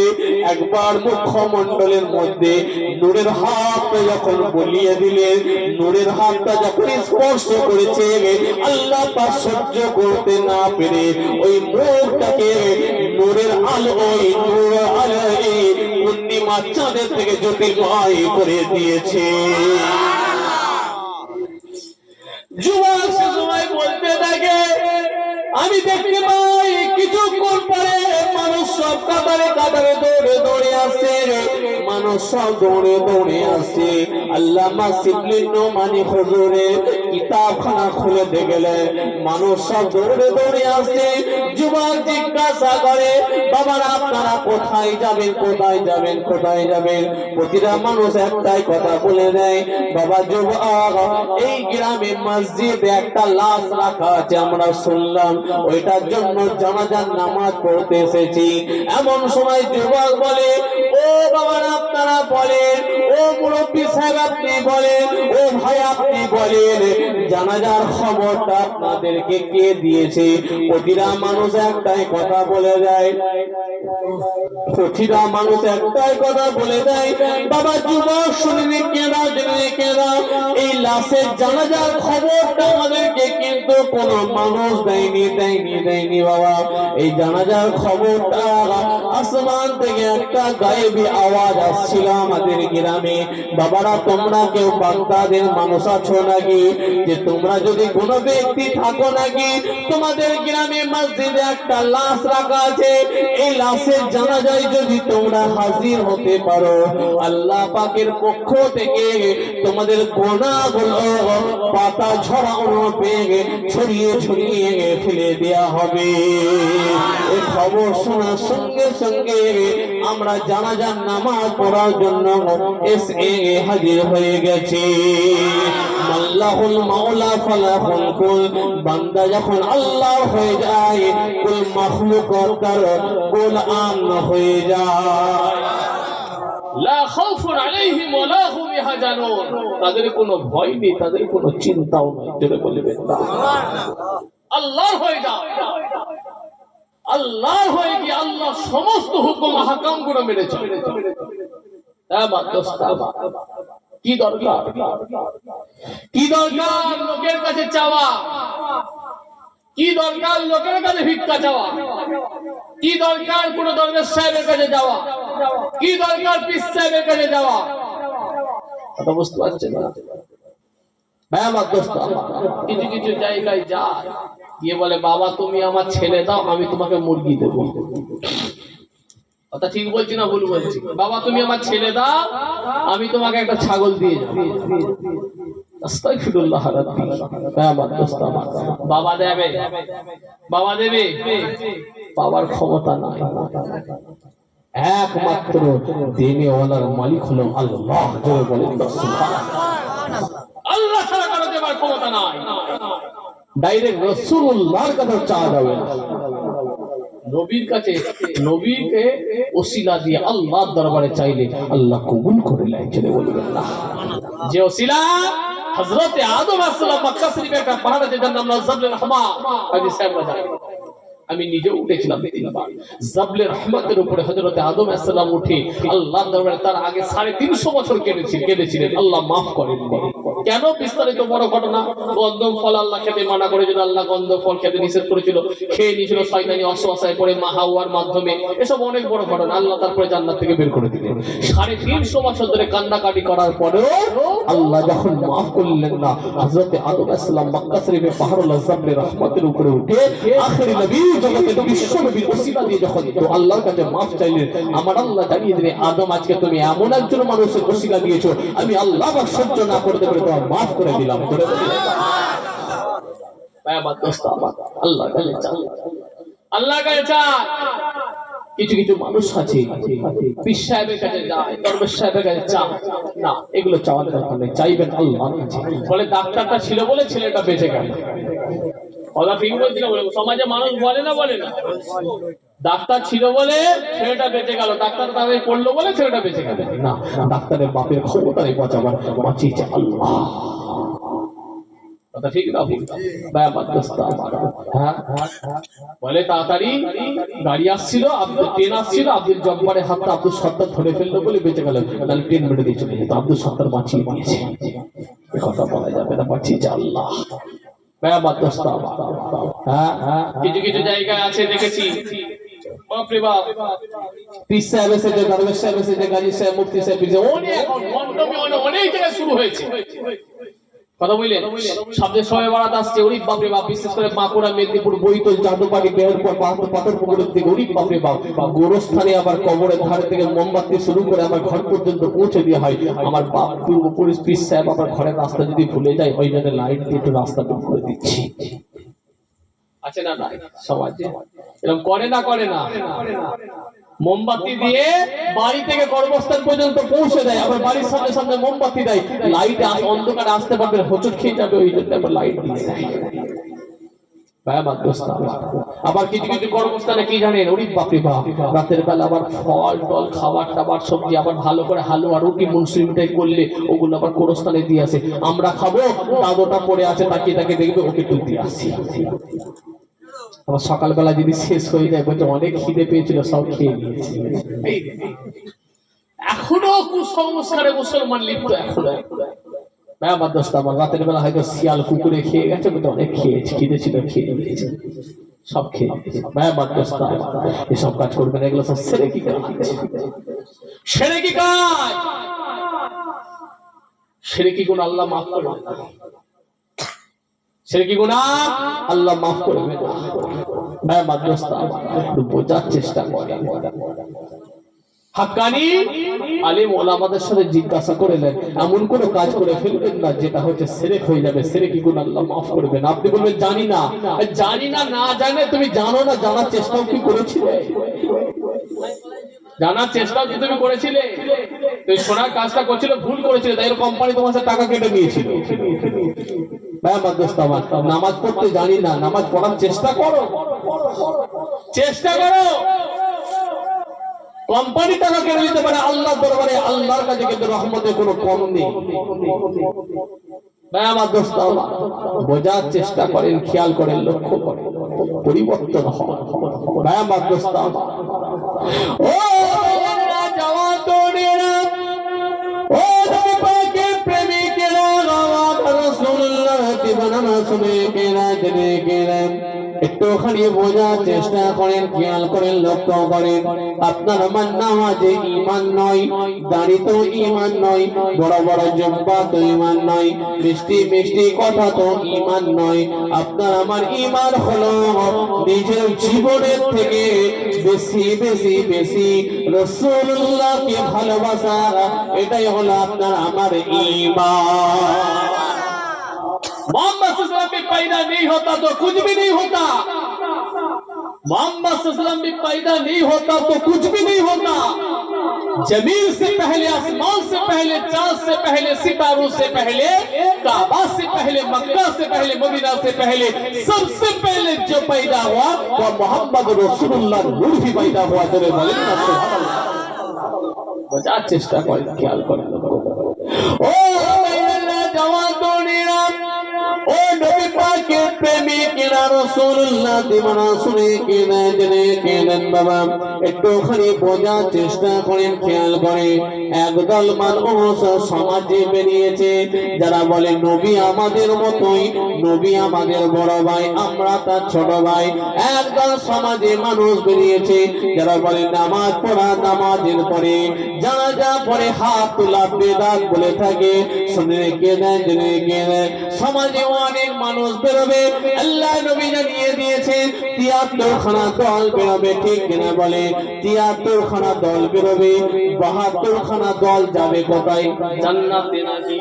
একবার মুখমণ্ডলের মধ্যে নূরের হাতটা যখন বলিয়ে দিলেন, নূরের হাতটা যখন স্পর্শ করেছে, আল্লাহ পাক সহ্য করতে না পেরে ওই মুখটাকে নূরের আলো, ওই নূর আলোয় পূর্ণিমা চাঁদের থেকে জ্যোতির্ময় করে দিয়েছে। যুবক সে সময় বলতে থাকে, আমি দেখতে পাই কিছুক্ষণ পরে মানুষ সব কাতারে কাতারে দৌড়ে দৌড়ে আসে, মানুষ সব দৌড়ে দৌড়ে আসে। আল্লামা শিবলি নোমানী হুজুরের কিতাবখানা খুলে দেখলেন, মানুষ সব দৌড়ে দৌড়ে আসে। যুবক জিজ্ঞাসা করে, বাবারা আপনারা কোথায় যাবেন, কোথায় যাবেন, কোথায় যাবেন? প্রতিটা মানুষ একটাই কথা বলে দেয়, বাবা যুবক, এই গ্রামে মসজিদে একটা লাশ রাখা আছে, আমরা শুনলাম, ওইটার জন্য জানাজার নামাজ পড়তে এসেছি। এমন সময় যুবক বলে, ও বাবারা আপনারা বলেন, ও মুরব্বী সাহেব আপনি বলেন, ও ভাই আপনি বলেন, জানাজার খবরটা আপনাদেরকে কে দিয়েছে? প্রতিটা মানুষ একটাই কথা বলে দেয়, প্রতিটা মানুষ একটাই কথা বলে দেয়, বাবা যুবক শুনিনি কেনা, জেনে কেনা, এই লাশের জানাজার খবরটা আমাদেরকে কিন্তু কোনো মানুষ দেয়নি, দেয়নি, দেয়নি বাবা। এই জানাজার খবরটা আসমান থেকে একটা গায়েবী আওয়াজ আসছিল আমাদের গ্রামে। বাবারা তোমরা কেউ বাগদাদের মানুষ আছো নাকি, যে তোমরা যদি কোনো ব্যক্তি থাকো নাকি, তোমাদের গ্রামে মসজিদে একটা লাশ রাখা আছে, এই লাশের জানাজায় যদি তোমরা হাজির হতে পারো, আল্লাহ পাকের পক্ষ থেকে তোমাদের গুনাহগুলো পাতা ঝরানো পেয়ে ছড়িয়ে ছড়িয়ে ফেলে দেয়া হবে। এই খবর শোনার সঙ্গে সঙ্গে আমরা জানাজার নামাজ পড়ার জন্য এসে হাজির হয়ে গেছি। আল্লাহুল মাওলা ফালাহুল কুল, বান্দা যখন আল্লাহ হয়ে যায়, কুল মাখলুকাত তার কুল আমন হয়ে যায়। লা খাউফুন আলাইহিম ওয়া লা হুম ইয়াহজানুন, তাদের কোনো ভয় নেই, তাদের কোনো চিন্তাও নেই। জোরে বলবেন না আল্লাহর হয়ে যাও, আল্লাহর হয়ে গিয়ে আল্লাহ সমস্ত হুকুম আহকাম গুলো মেনে চলে। কি দরকার, কি দরকার লোকের কাছে চাওয়া, কি দরকার লোকের কাছে ভিক্ষা চাওয়া, কি দরকার কোন দরবেশ সাহেবের কাছে যাওয়া, কি দরকার পীর সাহেবের কাছে যাওয়া? কথা বুঝতে পারছেন না? কিছু কিছু জায়গায় যায়, গিয়ে বলে, বাবা তুমি আমার ছেলে দাও, আমি তোমাকে মুরগি দেবো। কথা ঠিক বলছি না ভুল বলছি? বাবা তুমি আমার ছেলে দাও, আমি তোমাকে একটা ছাগল দিয়ে যাবো। আস্তাগফিরুল্লাহ রাব্বি। বাবা দেবে, বাবা দেবে, বাবার ক্ষমতা নাই। একমাত্র দেনেওয়ালার মালিক হলো আল্লাহ। জোরে বলেন সুবহানাল্লাহ। আল্লাহ ছাড়া কারো দেবার ক্ষমতা নাই। ডাইরেক্ট রাসূলুল্লাহর কাছে চাওয়া যাবে না, নবীর কাছে, নবীকে ওসিলা দিয়ে আল্লাহর দরবারে চাইলে আল্লাহ কবুল করে নেয়। জোরে বলবেন না। যে ওসিলা হযরত আদম আলাইহিস সালাম মক্কা শরীফে একটা পাহাড়ে যার নাম জাবলে রহমা, হাদিস সাহেব জানেন। আমি নিজে উঠেছিলাম 3 বার। জাবলে রহমতের উপরে হযরত আদম আলাইহিস সালাম উঠে আল্লাহর দরবারে তার আগে 350 বছর কেঁদেছিলেন। আল্লাহ মাফ করেন। কেন? বিস্তারিত বড় ঘটনা। গন্ধম ফল আল্লাহ খেতে মানা করেছিল, আল্লাহ গন্ধম ফল খেতে নিষেধ করেছিল, খেয়ে নিয়েছিল। শয়তানি অসওয়াসায় পড়ে মা হাওয়ার মাধ্যমে, এসব অনেক বড় ঘটনা। আল্লাহ তারপরে জান্নাত থেকে বের করে দিলেন। 350 বছর ধরে কান্নাকাটি করার পরেও আল্লাহ যখন মাফ করলেন না, হযরত আদম আলাইহিস সালাম মক্কা শরীফে পাহাড়ুল জাবলে রহমতের উপরে উঠে আখেরি নবী জগতে বিশ্ব নবীর ওসিলা দিয়ে যখন তো আল্লাহর কাছে মাফ চাইলেন, আমার আল্লাহ জানিয়ে দিলেন, আদম আজকে তুমি এমন একজন মানুষের ওসিলা দিয়েছো, আমি আল্লাহ সহ্য না করতে পারে তোমার মাফ করে দিলাম। করে আল্লাহ কাছে চাও, আল্লাহ কাছে চাও। কিছু কিছু মানুষ আছে পীর সাহেবের কাছে যায়, দরবেশ সাহেবের কাছে চায় না, এগুলো চাওয়ার দরকার নেই, চাইবেন আল্লাহর কাছে। বলে ডাক্তারটা ছিল বলে ছেলেটা বেঁচে গেল। কথা ঠিক বলছি না? বলে সমাজে মানুষ বলে না, বলে না, ডাক্তার ছিল বলে ছেলেটা বেঁচে গেল, ডাক্তার তাদের পড়লো বলে ছেলেটা বেঁচে গেল। না, ডাক্তারের বাপের ক্ষমতা নেই বাঁচাবার, বাঁচিয়েছে আল্লাহ। কথা ঠিক না? বলে তাড়াতাড়ি গাড়ি আসছিল, ট্রেন আসছিল, আব্দুল জব্বারের হাতটা আব্দুল সত্তার ধরে ফেললো বলে বেঁচে গেল, তাহলে ট্রেন মেরে দিয়ে চলে যেত। আব্দুল সত্তার বাঁচিয়ে দিয়েছে, কথা বলা যাবে না, বাঁচিয়েছে আল্লাহ। কিছু কিছু জায়গায় আছে দেখেছি, বাপরে বাপ, পীর সাহেব এসেছে, দরবেশ সাহেব এসেছে, গাজী সাহেব, মুফতি সাহেব, অনেক জায়গায় শুরু হয়েছে। কথা বললেন, শব্দের সময় বাড়াতে আসছে, ওরিপ বাপরে বাপ। বিশেষ করে বাঁকুড়া, মেদিনীপুর, বৈতল, চাঁদপাড়ি, বেহরপুর, পাথর পুকুরের দিকে ওরিপ বাপরে বাপ। গোরস্থানে আবার কবরের ধারে থেকে মোমবাতি শুরু করে আমার ঘর পর্যন্ত পৌঁছে দেওয়া হয়। আমার বাপ পূর্বপুরুষ পীর সাহেব আমার ঘরের রাস্তা যদি ভুলে যায়, ওই জন্য লাইট দিয়ে একটু রাস্তাটা করে দিচ্ছি। আছে না? নাই সমাজে এরকম করে না? করে না? মোমবাতি দিয়ে বাড়ি থেকে কর্মস্থান পর্যন্ত পৌঁছে দেয়, আবার বাড়ির সামনে সামনে মোমবাতি দেয়। লাইটে অন্ধকারে আসতে পারবে, হোঁচট খেয়ে যাবে, ওই জন্য আবার লাইট দিয়ে দেয়। আবার কিছু কিছু কর্মস্থানে কি জানেন, ওরিপ বাপরে বাপ, রাতের বেলা আবার ফল টল, খাবার টাবার, সবজি, আবার ভালো করে হালুয়া রুটি মুনসুরি মিঠাই করলে ওগুলো আবার কোরস্থানে দিয়ে আসে। আমরা খাবো, দাদোটা পড়ে আছে, তাকিয়ে তাকে দেখবে, ওকে একটু দিয়ে আসি। আবার সকালবেলা যদি শেষ হয়ে যায়, বলছে অনেক খিদে পেয়েছিল, সব খেয়ে নিয়েছি। এখনো কুসংস্কারে মুসলমান লিপ্ত, এখনো। আমার রাতের বেলা হয়তো শিয়াল কুকুরে খেয়ে গেছে, বলতে অনেক খেয়েছি, খিদে ছিল, খেয়ে নিয়েছে, সব খেয়ে নিয়েছে। এসব কাজ করবেন, এগুলো সব শিরকি কাজ। শিরকি কাজ, শিরকি গুনাহ আল্লাহ মাফ করবেন না। শিরকি গুনাহ আল্লাহ মাফ করবে না। একটু বোঝার চেষ্টা করে। হাক্কানি আলিম ওলামাদের সাথে জিজ্ঞাসা করলেন, এমন কোন কাজ করে ফেলবেন না যেটা হচ্ছে শিরক হয়ে যাবে, শিরকি গুনাহ আল্লাহ মাফ করবেন। আপনি বলবেন জানি না। জানি না, না জানে তুমি জানো না, জানার চেষ্টাও কি করেছিলে? জানার চেষ্টাও কি তুমি করেছিলে? তুমি শোনার কাজটা করছিলে, ভুল করেছিলে, তাই কোম্পানি তোমার সাথে টাকা কেটে নিয়েছিল। নামাজ পড়তে জানি না, নামাজ পড়ার চেষ্টা করো, চেষ্টা করো। কোম্পানি টাকা কেটে দিতে পারে, আল্লাহর দরবারে আল্লাহর কাছে কিন্তু রহমতের কোনো কম নেই। বোঝার চেষ্টা করেন, খেয়াল করেন, লক্ষ্য করেন, পরিবর্তন হয়। ও জওয়ানেরা, ও নবী পাকের প্রেমিকেরা, রাসূলুল্লাহ দিবানা শুনে কেনা জেনে কেনেন একটুখানি বোঝার চেষ্টা করেন, খেয়াল করেন, লক্ষ্য করেন। আপনার মান্না যে ঈমান নয়, দাড়ি তো ঈমান নয়, বড় বড় জব্বা তো ঈমান নয়, মিষ্টি মিষ্টি কথা তো ঈমান নয়। আপনার আমার ঈমান হলো নিজের জীবনের থেকে বেশি বেশি বেশি রাসূলুল্লাহকে ভালোবাসা, এটাই হলো আপনার আমার ঈমান। मोहम्मद सल्लल्लाहु अलैहि वसल्लम भी पैदा नहीं होता तो कुछ भी नहीं होता। मोहम्मद सल्लल्लाहु अलैहि वसल्लम भी पैदा नहीं होता तो कुछ भी नहीं होता। जमीन से पहले, आसमान से पहले, चांद से पहले, सितारों से पहले, काबा से पहले, मक्का से पहले, मदीना से पहले, सबसे पहले जो पैदा हुआ वो मोहम्मद रसूलुल्लाह नूर ही पैदा हुआ। जरे बोले ना सुभान अल्लाह। बचा चेष्टा करें, ख्याल करें। ओ जवान तोड़ीरा, ओ नबी पाकेर प्रेमिकेरा রাসূলুল্লাহ দিবানা শুনে কেনা জেনে কেনেন বাবা একটুখানি বোঝার চেষ্টা করেন, খেয়াল করেন। একদল মানুষ সমাজে বেরিয়েছে যারা বলে নবী আমাদের মতোই, নবী আমাদের বড় ভাই, আমরা তার ছোট ভাই। একদল সমাজে মানুষ বেরিয়েছে যারা বলে নামাজ পড়া, নামাজের পরে জানাজা পড়ে হাত তোলা বেদাত বলে থাকে। শুনে কেনা জেনে কেনেন সমাজে অনেক মানুষ বেরোবে, আল্লাহ নবী জানিয়ে দিয়েছে ৭৩ খানা দল বেরোবে, ঠিক কিনা বলে? ৭৩ খানা দল বেরোবে, ৭২ খানা দল যাবে কোথায়? জান্নাতে নাকি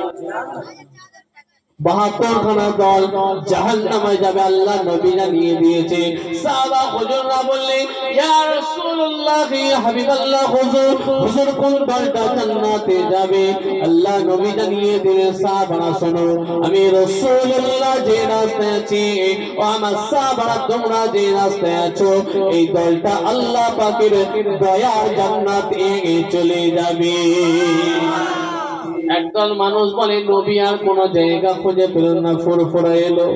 ৭২ খানা দল জাহান্নামে যাবে, আল্লাহ নবী জানিয়ে দিয়েছে। সাহাবা হুজুররা বললেন ইয়া রাসূলুল্লাহ ইয়া হাবিবাল্লাহ, হুজুর হুজুর কোন দলটা জান্নাতে যাবে? আল্লাহ নবী জানিয়ে দিলেন সাহাবারা শোনো, আমি রাসূলুল্লাহ যে রাস্তায় আছি ও আমার সাহাবারা তোমরা যে রাস্তায় আছো, এই দলটা আল্লাহ পাকের দয়ার জান্নাতে চলে যাবে। একদল মানুষ বলে নবী আর কোন জায়গা খুঁজে পেলেন না, ফুরফুরা এলো।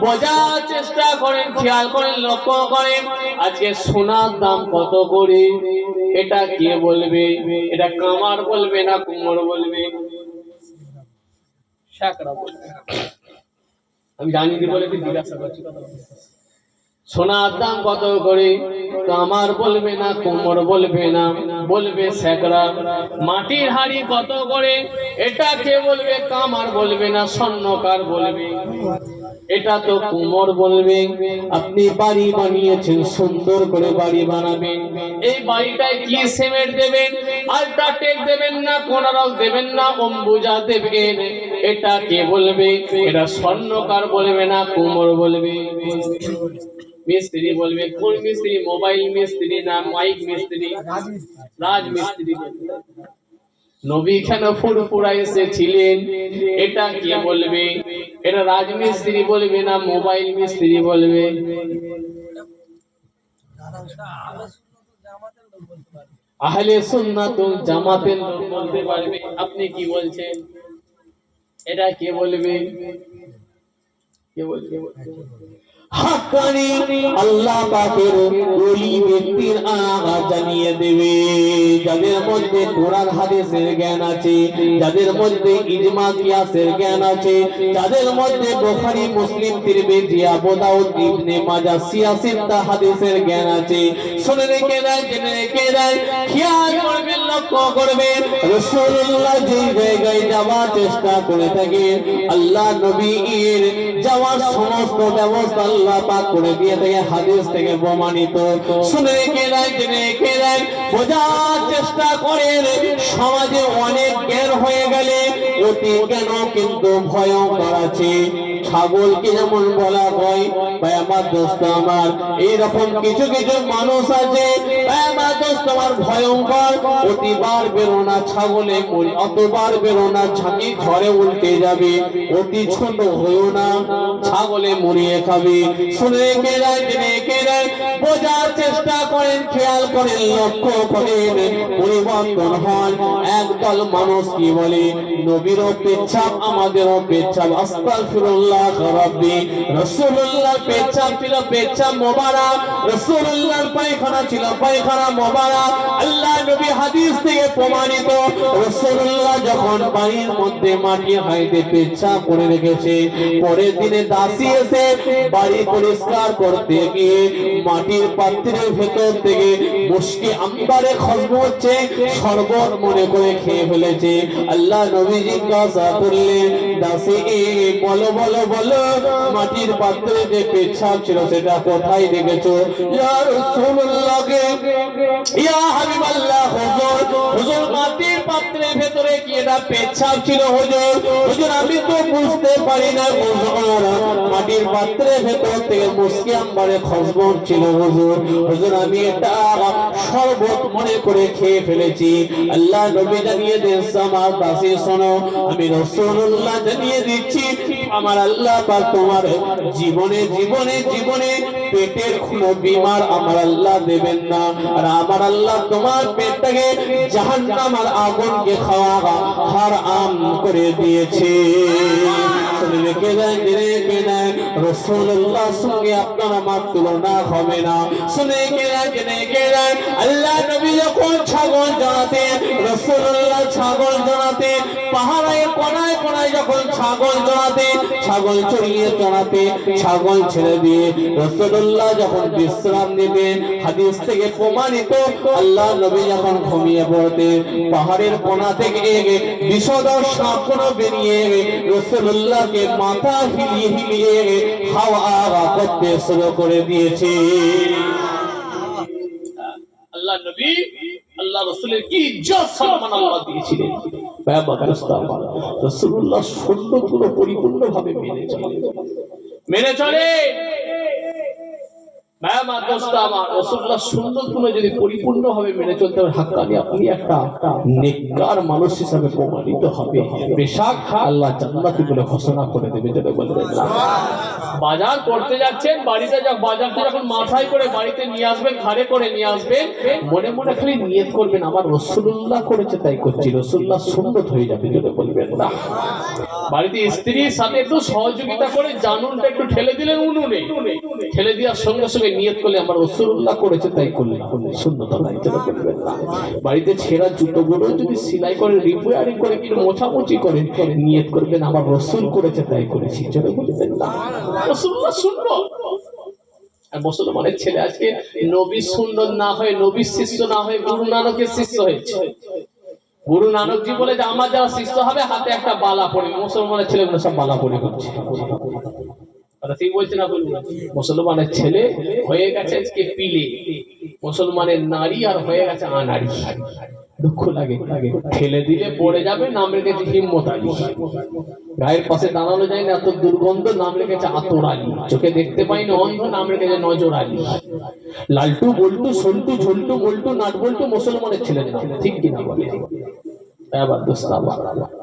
বোঝার চেষ্টা করেন, খেয়াল করেন, লক্ষ্য করেন। আজকে সোনার দাম কত করে? এটা কে বলবে? এটা কামার বলবে না কুমোর বলবে? শাকরা বলবে। আমি জানি নি বলে জিজ্ঞাসা করছি। সোনার দাম কত করে? কামার বলবে না, কুমোর বলবে না, বলবে শেখরা। মাটির হাড়ি কত করে? এটা কে বলবে? কামার বলবে না, স্বর্ণকার বলবে। এটা তো কুমোর বলবে। আপনি বাড়ি বানিয়েছেন, সুন্দর করে বাড়ি বানাবেন, এই বাড়িটায় কি সিমেন্ট দেবেন? আল্ট্রাটেক দেবেন না, কোনারক দেবেন না, অম্বুজা দেবেন, এটা কে বলবে? এটা স্বর্ণকার বলবে না কুমোর বলবে? মিস্ত্রি বলবে। কোন মিস্ত্রি? মোবাইল মিস্ত্রি না মাইক মিস্ত্রি? রাজ মিস্ত্রি বলবে। নবী কেন ফুরফুরা এসেছিলেন? এটা কে বলবে? এটা রাজমিস্ত্রি বলবে না মোবাইল মিস্ত্রি বলবে? আহলে সুন্নাতুল জামাতের লোক বলতে পারবে। আপনি কি বলছেন? এটা কে বলবে? কে বলবে? হাক্কানি আল্লাহ পাকের ওলি ব্যক্তির আওয়াজ জানিয়ে দেবে, যাদের মধ্যে কোরআন হাদিসের জ্ঞান আছে, যাদের মধ্যে ইজমা কিয়াসের জ্ঞান আছে, যাদের মধ্যে বুখারী মুসলিম তিরমিজি আবু দাউদ ইবনে মাজাহ সিয়াসিত্তা হাদিসের জ্ঞান আছে। শুনে রেখে দেন, জেনে রেখে দেন, খেয়াল করবেন, লক্ষ্য করবেন। রাসূলুল্লাহ যে জায়গায় যাওয়ার চেষ্টা করে থাকেন, আল্লাহ নবীর যাওয়ার সমস্ত ব্যবস্থা আল্লাহ পাক করে দিয়ে থাকে, হাদিস থেকে প্রমাণিত। শুনে রেখে দেন, জেনে রেখে দেন, বোঝার চেষ্টা করেন। সমাজে অনেক জ্ঞান হয়ে গেলে অতি জ্ঞান কিন্তু ভয়ঙ্কর আছে। ছাগলকে যেমন বলা হয়, ভাই আমার দোস্ত আমার, এইরকম কিছু কিছু মানুষ আছে, ভাই আমার দোস্ত আমার ভয়ঙ্কর, অতিবার বেরো না, ছাগলে অতবার বেরো না, ছাগি ঘরে উল্টে যাবে, অতি ছোট হয়েও না, ছাগলে মুড়িয়ে খাবে। শুনে রেখে দেন, জেনে রেখে দেন, বোঝার চেষ্টা করেন, খেয়াল করেন, লক্ষ্য করেন, পরিবর্তন হন। একদল মানুষ কি বলে? নবী নবীরও পেচ্ছাপ আমাদেরও পেচ্ছাপ আস্তাগফিরুল্লাহ রাব্বি রাসূলুল্লাহ পেচ্ছাপ ছিল পেচ্ছাপ মোবারক রাসূলুল্লাহর পায়খানা ছিল পায়খানা মোবারক আল্লাহ নবী হাদিস থেকে প্রমাণিত রাসূলুল্লাহ যখন বাড়ির মধ্যে মাটি হাইতে পেচ্ছাপ করে রেখেছে পরের দিনে দাসী এসে বাড়ি পরিষ্কার করতে গিয়ে মাটির পাত্রের ভেতর থেকে মুশকি আম্বারে খুশবু হচ্ছে শরবত মনে করে খেয়ে ফেলেছে আল্লাহ নবী জিজ্ঞাসা করলেন দাসী বলো বলো বলো মাটির পাত্রে যে পেচ্ছাপ ছিল সেটা কোথায় রেখেছো ইয়া রাসূলুল্লাহ ইয়া হাবিবাল্লাহ হুজুর হুজুর মাটির পাত্রের ভেতরে কি এটা পেচ্ছাপ ছিল হুজুর হুজুর আমি তো বুঝতে পারি না হুজুর মাটির পাত্রের ভেতর থেকে মুশকি আম্বারে খুশবু ছিল হুজুর হুজুর আমি এটা শরবত মনে করে খেয়ে ফেলেছি আল্লাহ নবী জানিয়ে দেন আমার দাসী শোনো আমি রাসূলুল্লাহ জানিয়ে দিচ্ছি আমার আল্লাহ পাক তোমার জীবনে জীবনে জীবনে পেটের কোনো বিমার আমার আল্লাহ দেবেন না আর আমার আল্লাহ তোমার পেটটাকে জাহান্নামের আগুনকে খাওয়া হারাম করে দিয়েছে রাসূলুল্লাহ সঙ্গে আপনার আমার তুলনা হবে না শুনে গেলেন আল্লাহ নবী যখন ছাগল জড়াতেন রাসূলুল্লাহ ছাগল জড়াতেন পাহাড়ের কোনায় কোনায় যখন ছাগল জড়াতেন ছাগল চড়িয়ে চড়াতে ছাগল ছেড়ে দিয়ে রাসূলুল্লাহ যখন বিশ্রাম নেবেন হাদিস থেকে প্রমাণিত আল্লাহ নবী যখন ঘুমিয়ে পড়তেন পাহাড়ের কোনা থেকে বিষধর সাপগুলো বেরিয়ে রাসূলুল্লাহকে মাথা হিলিয়ে হিলিয়ে হাওয়া করতে শুরু করে দিয়েছে আল্লাহ নবী আল্লাহ রাসূলের কি ইজ্জত সম্মান আল্লাহ দিয়েছিলেন রাসূলুল্লাহ সুন্নতগুলো পরিপূর্ণভাবে মেনে চলে রাসূলুল্লাহ সুন্নতগুলো যদি পরিপূর্ণভাবে মেনে চলতে হবে হাক্কানি আপনি একটা নেককার মানুষ হিসেবে প্রমাণিত হবে বেশক আল্লাহ জান্নাতি বলে ঘোষণা করে দেবে যেটা বলবেন না বাজার করতে যাচ্ছেন বাড়িতে বাজারটা যখন মাথায় করে বাড়িতে নিয়ে আসবেন ঘাড়ে করে নিয়ে আসবেন মনে মনে খালি নিয়ত করবেন আমার রাসূলুল্লাহ করেছে তাই করছি রাসূলুল্লাহ সুন্নত হয়ে যাবে যেটা বলবেন না বাড়িতে স্ত্রীর সাথে একটু সহযোগিতা করে জানুনটা একটু ঠেলে দিলেন উনুনে ঠেলে দেওয়ার সঙ্গে সঙ্গে নিয়ত করলে আমার রাসূলুল্লাহ করেছে তাই করলে সুন্নত নাই যেটা বলবেন না বাড়িতে ছেঁড়া জুতোগুলো যদি সেলাই করে রিপেয়ারিং করে একটু মোছামুছি করে নিয়ত করবেন আমার রাসূল করেছে তাই করেছি যেটা বলবেন না রাসূলুল্লাহ সুন্নত আর মুসলমানের ছেলে আজকে নবীর সুন্নত না হয়ে নবীর শিষ্য না হয়ে গুরু নানকের শিষ্য হয়েছে গুরু নানকজি বলে যে আমার যারা শিষ্য হবে হাতে একটা বালা পড়ে মুসলমানের ছেলেগুলো সব বালা পড়ে করছে ঠিক বলছে না বলবো মুসলমানের ছেলে হয়ে গেছে আজকে পিলে মুসলমানের নারী আর হয়ে গেছে আনাড়ি দুঃখ লাগে ঠেলে দিলে পড়ে যাবে নাম রেখেছে হিম্মত আলী গায়ের পাশে দাঁড়ানো যায় না এত দুর্গন্ধ নাম রেখেছে আতর আলী চোখে দেখতে পাই না অন্ধ নাম রেখেছে নজর আলী লালটু বল্টু সল্টু ঝল্টু বল্টু নাট বল্টু মুসলমানের ছেলের নাম ঠিক কিনা বলে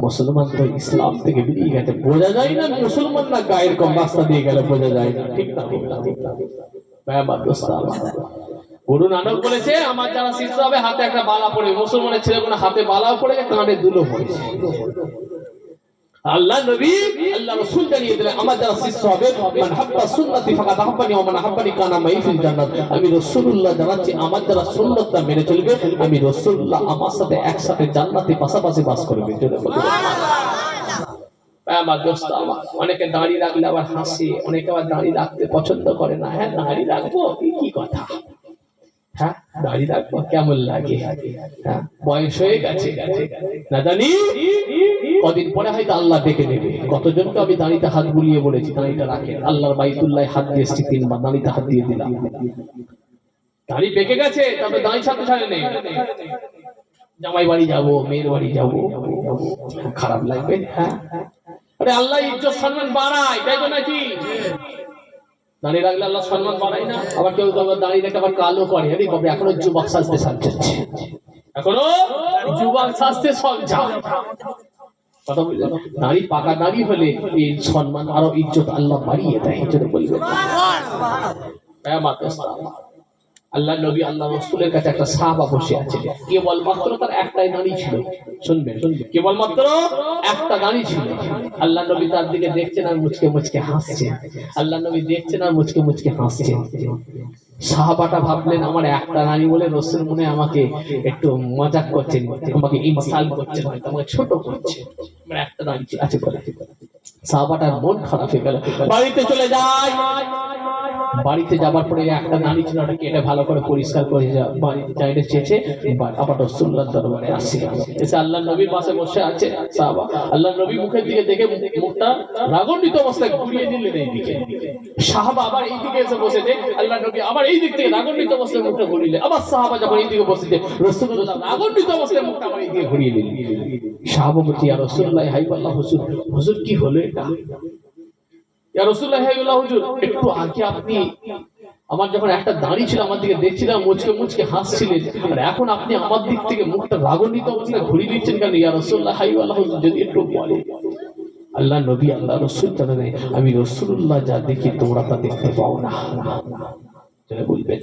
মুসলমান তো ইসলাম থেকে বেরিয়ে গেছে বোঝা যায় না মুসলমান না গায়ের কম রাস্তা দিয়ে গেলে বোঝা যায় না ঠিক না গুরু নানক বলেছে আমার যারা শিষ্য হবে হাতে একটা বালা পড়ে মুসলমানের ছেলেগুলো হাতে বালাও পড়ে কানে দুলো পড়েছে আল্লাহ নবী আল্লাহ রাসূল জানিয়ে দিলেন আমার যারা শিষ্য হবে মান হাব্বা সুন্নতি ফাকাদ হাব্বানি ওয়া মান হাব্বানি কানা মাই ফিল জান্নাত আমি রাসূলুল্লাহ জানাচ্ছি আমার যারা সুন্নতটা মেনে চলবে আমি রাসূলুল্লাহ আমার সাথে একসাথে জান্নাতে পাশাপাশি বাস করবে জোরে বলুন আমার দোস্ত আমার অনেকে দাড়ি রাখলে আবার হাসে অনেকে আবার দাড়ি রাখতে পছন্দ করে না হ্যাঁ দাড়ি রাখবো কি কথা হ্যাঁ দাড়ি রাখবো কেমন লাগে হ্যাঁ বয়স হয়ে গেছে না জানি কদিন পরে হয়তো আল্লাহ ডেকে নেবে কতজনকে আমি দাড়িতে হাত বুলিয়ে বলেছি দাড়িটা রাখেন আল্লাহর বাইতুল্লাহ হাত দিয়ে এসেছি 3 বার দাড়িতে হাত দিয়ে দিলাম দাড়ি পেকে গেছে তবে দাড়ি ছাড়তে ছাড়ে নেই জামাই বাড়ি যাবো মেয়ের বাড়ি যাবো খারাপ লাগবে হ্যাঁ আরে আল্লাহ ইজ্জত সম্মান বাড়ায় তাই তো নাকি দাঁড়িয়ে রাখলে আল্লাহ সম্মান বাড়ায় না আবার কেউ দাঁড়িয়ে রেখে আবার কালো করে আরে বাবা এখনো যুবক সাজতে সাজছে এখনো যুবক সাজতে সব যায় কথা বুঝলেন দাঁড়ি পাকা দাঁড়ি হলে এই সম্মান আরো ইজ্জত আল্লাহ বাড়িয়ে দেয় যেটা বলবেন আল্লাহ নবী আল্লাহ রাসূলের কাছে একটা সাহাবা বসে আছে, কেবলমাত্র তার একটাই দাঁড়ি ছিল। শুনবেন, কেবলমাত্র একটা দাঁড়ি ছিল। আল্লাহ নবী তার দিকে দেখছেন আর মুচকে মুচকে হাসছেন। আল্লাহ নবী দেখছেন আর মুচকে মুচকে হাসছেন। সাহাবাটা ভাবলেন আমার একটা দাঁড়ি বলে রাসূল মনে হয় আমাকে একটু মজাক করছেন, আমাকে ইনসাল্ট করছেন, হয়তো আমাকে ছোট করছেন, আমার একটা দাঁড়ি আছে বলে। সাহাবাটার মন খারাপ হয়ে গেল, বাড়িতে চলে যায়। বাড়িতে যাবার পরে একটা দাঁড়ি ছিল, ওটা কেটে ভালো করে পরিষ্কার করে বাড়িতে চাইতে চেয়েছে। আবার রাসূলুল্লাহর দরবারে আসছে, এসে আল্লাহ নবীর পাশে বসে আছে সাহাবা। আল্লাহ নবী মুখের দিকে দেখে মুখটা রাগান্বিত অবস্থায় ঘুরিয়ে দিলেন এইদিকে। সাহাবা আবার এইদিকে এসে বসেছে, আল্লাহ নবী আবার এই দিক থেকে রাগান্বিত অবস্থায় মুখটা ঘুরিয়ে। আবার সাহাবা যখন এইদিকে বসেছে, রাসূলুল্লাহ রাগান্বিত অবস্থায় মুখটা আবার এইদিকে ঘুরিয়ে দিলেন। সাহাবা বলছে ইয়া রাসূলুল্লাহ হাইবাল্লাহ হুজুর, হুজুর কি হলো এটা? ইয়া রাসূলুল্লাহ হাইবাল্লাহ হুজুর, একটু আগে আপনি আমার যখন একটা দাঁড়ি ছিল আমার দিকে দেখছিলাম, মুচকে মুচকে হাসছিলেন, আর এখন আপনি আমার দিক থেকে মুখটা রাগান্বিত অবস্থায় ঘুরিয়ে দিচ্ছেন কেন? ইয়া রাসূলুল্লাহ হাইবাল্লাহ হুজুর যদি একটু বলে। আল্লাহ নবী আল্লাহ রাসূল জানেন আমি রাসূলুল্লাহ যা দেখি তোমরা তা দেখতে পাও না। বলবেন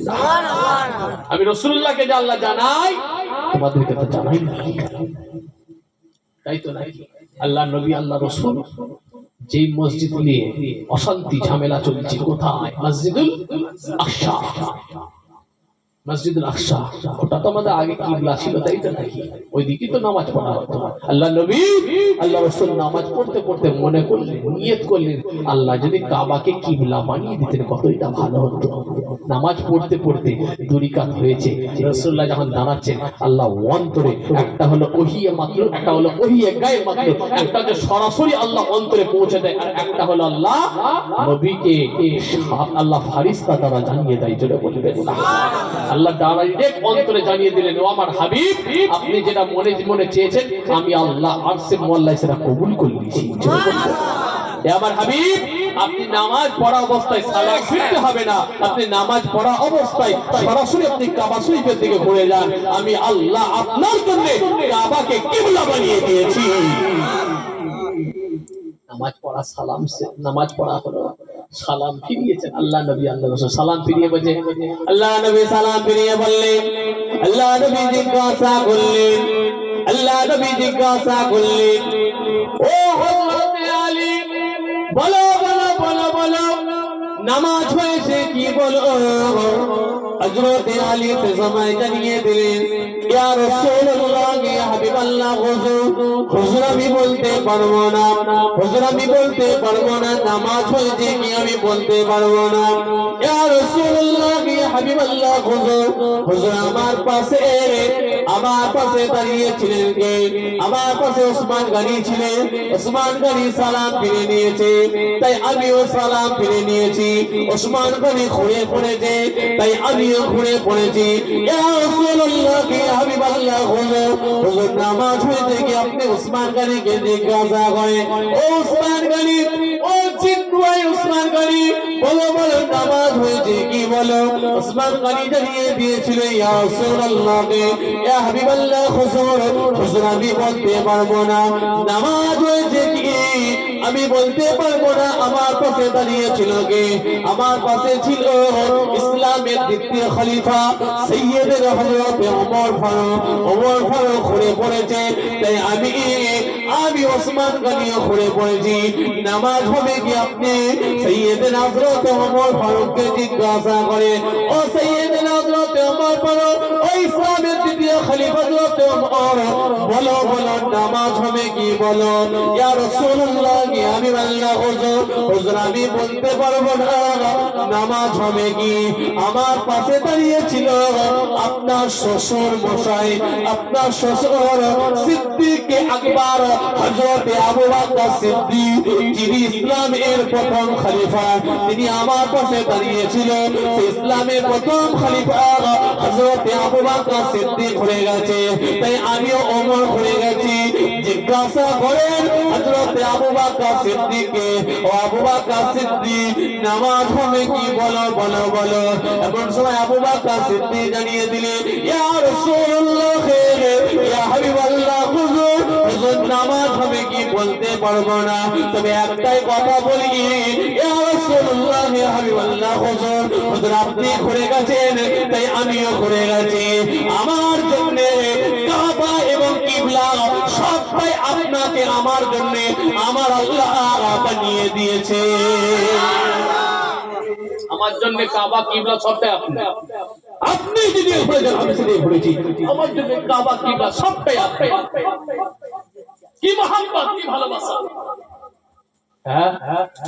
আমি রাসূলুল্লাহকে যা আল্লাহ জানাই তোমাদেরকে তো জানাই না, তাই তো নাই? আল্লাহ নবী আল্লাহ রাসূল যে মসজিদ নিয়ে অশান্তি ঝামেলা চলছে, কোথায়? মসজিদুল আকসা। মসজিদুল আকসা ওটা তো আমাদের আগে কিবলা ছিল, তাই তো নাকি? ওইদিকে তো নামাজ পড়া হতো। আল্লাহ নবী আল্লাহ রাসূল নামাজ পড়তে পড়তে মনে করলেন, নিয়ত করলেন, আল্লাহ যদি কাবাকে কিবলা বানিয়ে দিতেন কতটা ভালো হতো। নামাজ পড়তে পড়তে দুই কাত হয়েছে, রাসূলুল্লাহ যখন দাঁড়াচ্ছেন আল্লাহ অন্তরে, একটা হলো ওহিয়ে মাত্র, একটা হলো ওহিয়ে গায়ে মাত্র, একটা যে সরাসরি আল্লাহ অন্তরে পৌঁছে দেয়, আর একটা হলো আল্লাহ নবীকে আল্লাহ ফারিস্তা দ্বারা জানিয়ে দেয়। জোরে বলবেন না? আল্লাহ ডাইরেক্ট অন্তরে জানিয়ে দিলেন, ও আমার হাবিব আপনি যেটা মনে মনে চেয়েছেন আমি আল্লাহ আরশে মুআল্লায় সেটা কবুল করে নিয়েছি। আমার হাবিব আপনি নামাজ পড়া অবস্থায় সালাম ফিরতে হবে না, আপনি নামাজ পড়া অবস্থায় সরাসরি আপনি কাবা শরীফের দিকে ঘুরে যান। আমি আল্লাহ আপনার জন্য কাবাকে কিবলা বানিয়ে দিয়েছি। নামাজ পড়া সালাম সে নামাজ পড়া হলো, সালাম ফিরিয়েছেন আল্লাহ নবী আল্লাহ রাসূল সালাম ফিরিয়ে বলে, আল্লাহ নবী সালাম ফিরিয়ে বললেন, আল্লাহ নবী জিজ্ঞাসা করলেন, আল্লাহ নবী জিজ্ঞাসা করলেন, ও হযরত আলী বলো বলো বলো বলো নামাজ হয়েছে কি বলো? হযরত আলী সে সময় জানিয়ে দিলেন, ইয়া রাসূলুল্লাহ ইয়া হাবিবাল্লাহ হুজুর আমি বলতে পারবো না, হুজুর আমি বলতে পারবো না, নামাজ হয়েছে কি আমি বলতে পারবো না। ইয়া রাসূলুল্লাহ ইয়া হাবিবাল্লাহ হুজুর আমার পাশে দাঁড়িয়ে ছিলেন কে? আমার পাশে ওসমান গনি ছিলেন, ওসমান গনি সালাম ফিরে নিয়েছে তাই আমিও সালাম ফিরে নিয়েছি, ওসমান গনি ঘুরে পড়েছে তাই আমিও ঘুরে পড়েছি। ইয়া রাসূলুল্লাহ ইয়া হাবিবাল্লাহ হুজুর নামাজ হয়েছে কি? আপনি ওসমান গনিকে জিজ্ঞাসা করেন, ও ওসমান গনি, ও চিন্টুয়াই ওসমান গনি বলো বলো নামাজ হয়েছে কি বলো? ওসমান গনি জানিয়ে দিয়েছিল, ইয়া রাসূলুল্লাহ ইয়া হাবিবাল্লাহ হুজুর আমি বলতে পারবো না, নামাজ হয়েছে কি আমি বলতে পারবো না। আমার পাশে দাঁড়িয়ে ছিল কে? আমার পাশে ছিল ইসলামের দ্বিতীয় খলিফা সাইয়্যিদ হযরত ওমর ফারুক। ওমর ফারুক ঘুরে পড়েছে তাই আমি ওসমান গনিও ঘুরে পড়েছি। নামাজ হবে কি? আপনি সাইয়্যিদ হযরত ওমর ফারুককে জিজ্ঞাসা করে, ও সাইয়্যিদ হযরত ওমর ফারুক, ও ইসলামের দ্বিতীয় খলিফা হযরত ওমর বলো বলো নামাজ হবে কি বলো? ইয়া রাসূলুল্লাহ ইয়া হাবিবাল্লাহ হুজুর আমি বলতে পারবো না, নামাজ হবে কি? আমার পাশে দাঁড়িয়ে ছিল আপনার শ্বশুর মশাই, আপনার শ্বশুর সিদ্দিক আকবর হযরত আবু বকর সিদ্দিক, যিনি ইসলামের প্রথম খলিফা, তিনি আমার পাশে দাঁড়িয়ে ছিল। ইসলামের প্রথম খলিফা হযরত আবু বকর সিদ্দিক হয়ে গেছে তাই আমিও ওমর হয়ে গেছি। জিজ্ঞাসা করেন হযরত আবু বকর সিদ্দিককে, ও আবু বকর সিদ্দিক নামাজ হবে কি বলো বলো বলো? এমন সময় আবু বকর সিদ্দিক জানিয়ে দিলেন, ইয়া রাসূলুল্লাহ ইয়া হাবিবাল্লাহ হুজুর হুজুর নামাজ হবে কি বলতে পারবো না, তবে একটাই কথা বলি, ইয়া রাসূলুল্লাহ ইয়া হাবিবাল্লাহ হুজুর, হুজুর আপনি ঘুরে গেছেন তাই আমিও ঘুরে গেছি। আমার জন্য কাবা এবং কিবলা সবটাই আপনাকে আমার জন্য আমার আল্লাহ বানিয়ে দিয়েছে। আমার জন্য কাবা কিবলা সবটাই আপনি। আপনি যদি ঘুরে যান আমি সেটাই ঘুরেছি। আমার জন্য কাবা কিবলা সবটাই আপনি। কি মহব্বত, কি ভালোবাসা। হ্যাঁ,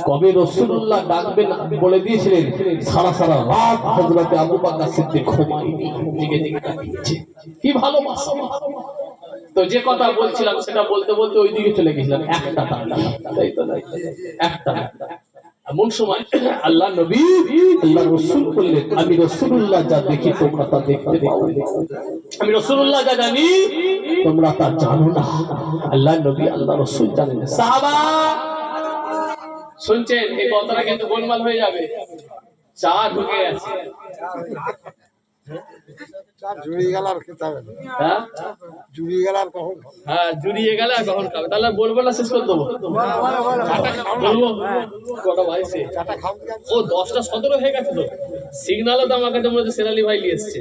কবে রাসূলুল্লাহ ডাকবেন বলে দিয়েছিলেন, সারা সারা রাত হযরত আবু বকর সিদ্দিক ঘুমায়নি, জেগে জেগে কাটিয়েছে। কি ভালোবাসা। তো যে কথা বলছিলাম সেটা বলতে বলতে ওই দিকে চলে গেছিলাম। একটা তাই তো একটা এমন সময় আল্লাহ নবী আল্লাহ রাসূল বললেন, আমি রাসূলুল্লাহ যা দেখি তোমরা তা দেখতে পাও না, আমি রাসূলুল্লাহ যা জানি তোমরা তা জানো না। আল্লাহ নবী আল্লাহ রাসূল জানেন না। সাহাবা শুনছেন, এই কথাটা কিন্তু গোলমাল হয়ে যাবে। চা ঢুকে গেছে। জুড়িয়ে গেল আর খেতে হবে না। হ্যাঁ জুড়িয়ে গেল আর কখন খাবো? হ্যাঁ, জুড়িয়ে গেলে আর কখন খাবে? তাহলে বলবো না, শেষ করে দেবো। বলবো কটা ভাইছে? চাটা খাও কি আর? ও 10টা 17 হয়ে গেছে তো। সিগন্যালও তো আমার কাছে মনে হচ্ছে সেরালি ভাই নিয়ে এসছে।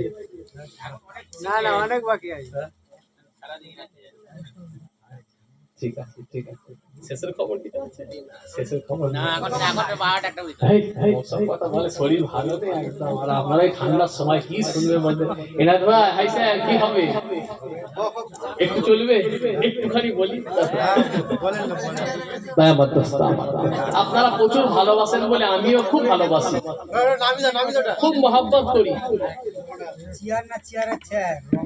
না না, অনেক বাকি আছে। ঠিক আছে, ঠিক আছে। শেষের খবর কি আছে? শেষের খবর না, এখন 12টা একটা হইছে। সব কথা বলে শরীর ভালো নেই একদম। আর আপনারা এই ঠান্ডার সময় কি শুনবে বলতে? এনাদ ভাই, হাই স্যার, কি হবে? একটু চলবে? একটুখানি বলি। তাই আমার দোস্ত আমার। আপনারা প্রচুর ভালোবাসেন বলে আমিও খুব ভালোবাসি, নামি যা, নামি যা। খুব মহব্বত করি। চেয়ার না চেয়ারের চেয়ার।